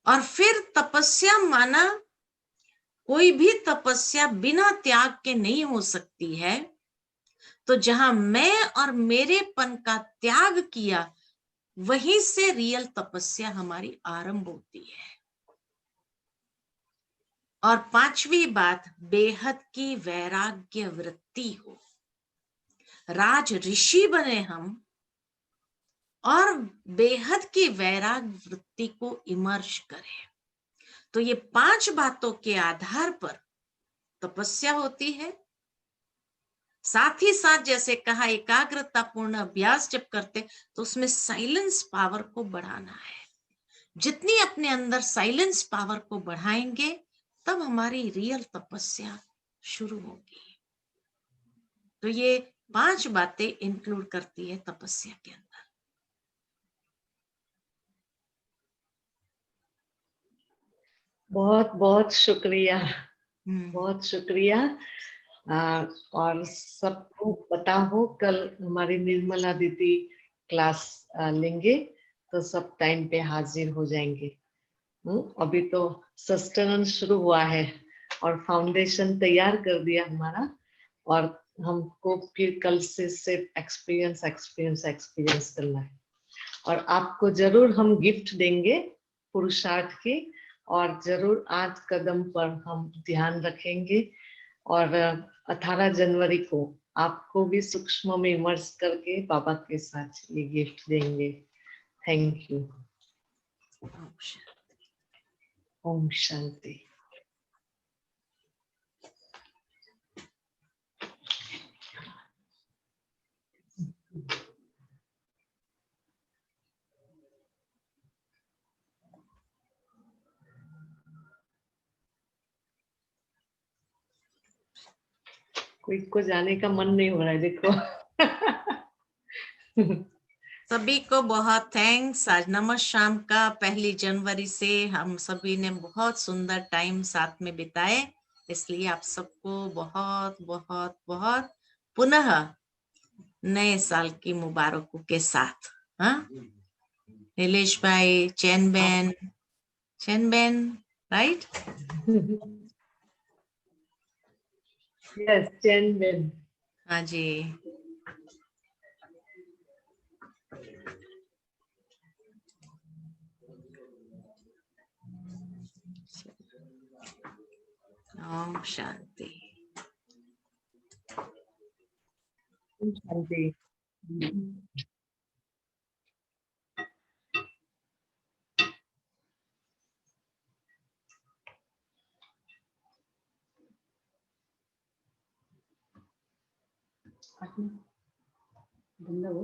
और फिर तपस्या माना कोई भी तपस्या बिना त्याग के नहीं हो सकती है। तो जहां मैं और मेरेपन का त्याग किया, वहीं से रियल तपस्या हमारी आरंभ होती है। और पांचवी बात, बेहद की वैराग्य वृत्ति हो। राज ऋषि बने हम और बेहद की वैराग्य वृत्ति को इमर्ज करें। तो ये 5 बातों के आधार पर तपस्या होती है। साथ ही साथ जैसे कहा, एकाग्रता पूर्ण अभ्यास जब करते तो उसमें साइलेंस पावर को बढ़ाना है। जितनी अपने अंदर साइलेंस पावर को बढ़ाएंगे, तब हमारी रियल तपस्या शुरू होगी। तो ये 5 बातें इंक्लूड करती है तपस्या के अंदर। बहुत बहुत शुक्रिया, बहुत शुक्रिया। और सबको पता हो, कल हमारी निर्मला दीदी क्लास लेंगे, तो सब टाइम पे हाजिर हो जाएंगे। अभी तो सस्टेनेंस शुरू हुआ है और फाउंडेशन तैयार कर दिया हमारा, और हमको फिर कल से सिर्फ एक्सपीरियंस एक्सपीरियंस एक्सपीरियंस करना है। और आपको जरूर हम गिफ्ट देंगे पुरुषार्थ की, और जरूर 8 कदम पर हम ध्यान रखेंगे। और 18 जनवरी को आपको भी सूक्ष्म में इमर्स करके बाबा के साथ ये गिफ्ट देंगे। Thank you. ओम शांति। कोई को जाने का मन नहीं हो रहा है, देखो। सभी को बहुत थैंक्स। आज नमः शाम का 1 जनवरी से हम सभी ने बहुत सुंदर टाइम साथ में बिताए, इसलिए आप सबको बहुत बहुत बहुत पुनः नए साल की मुबारकों के साथ। हाँ, नीलेश भाई, चैन बेन, राइट? यस, चैन बेन। हाँ जी। ओम शांति। ओम शांति। बंदा वो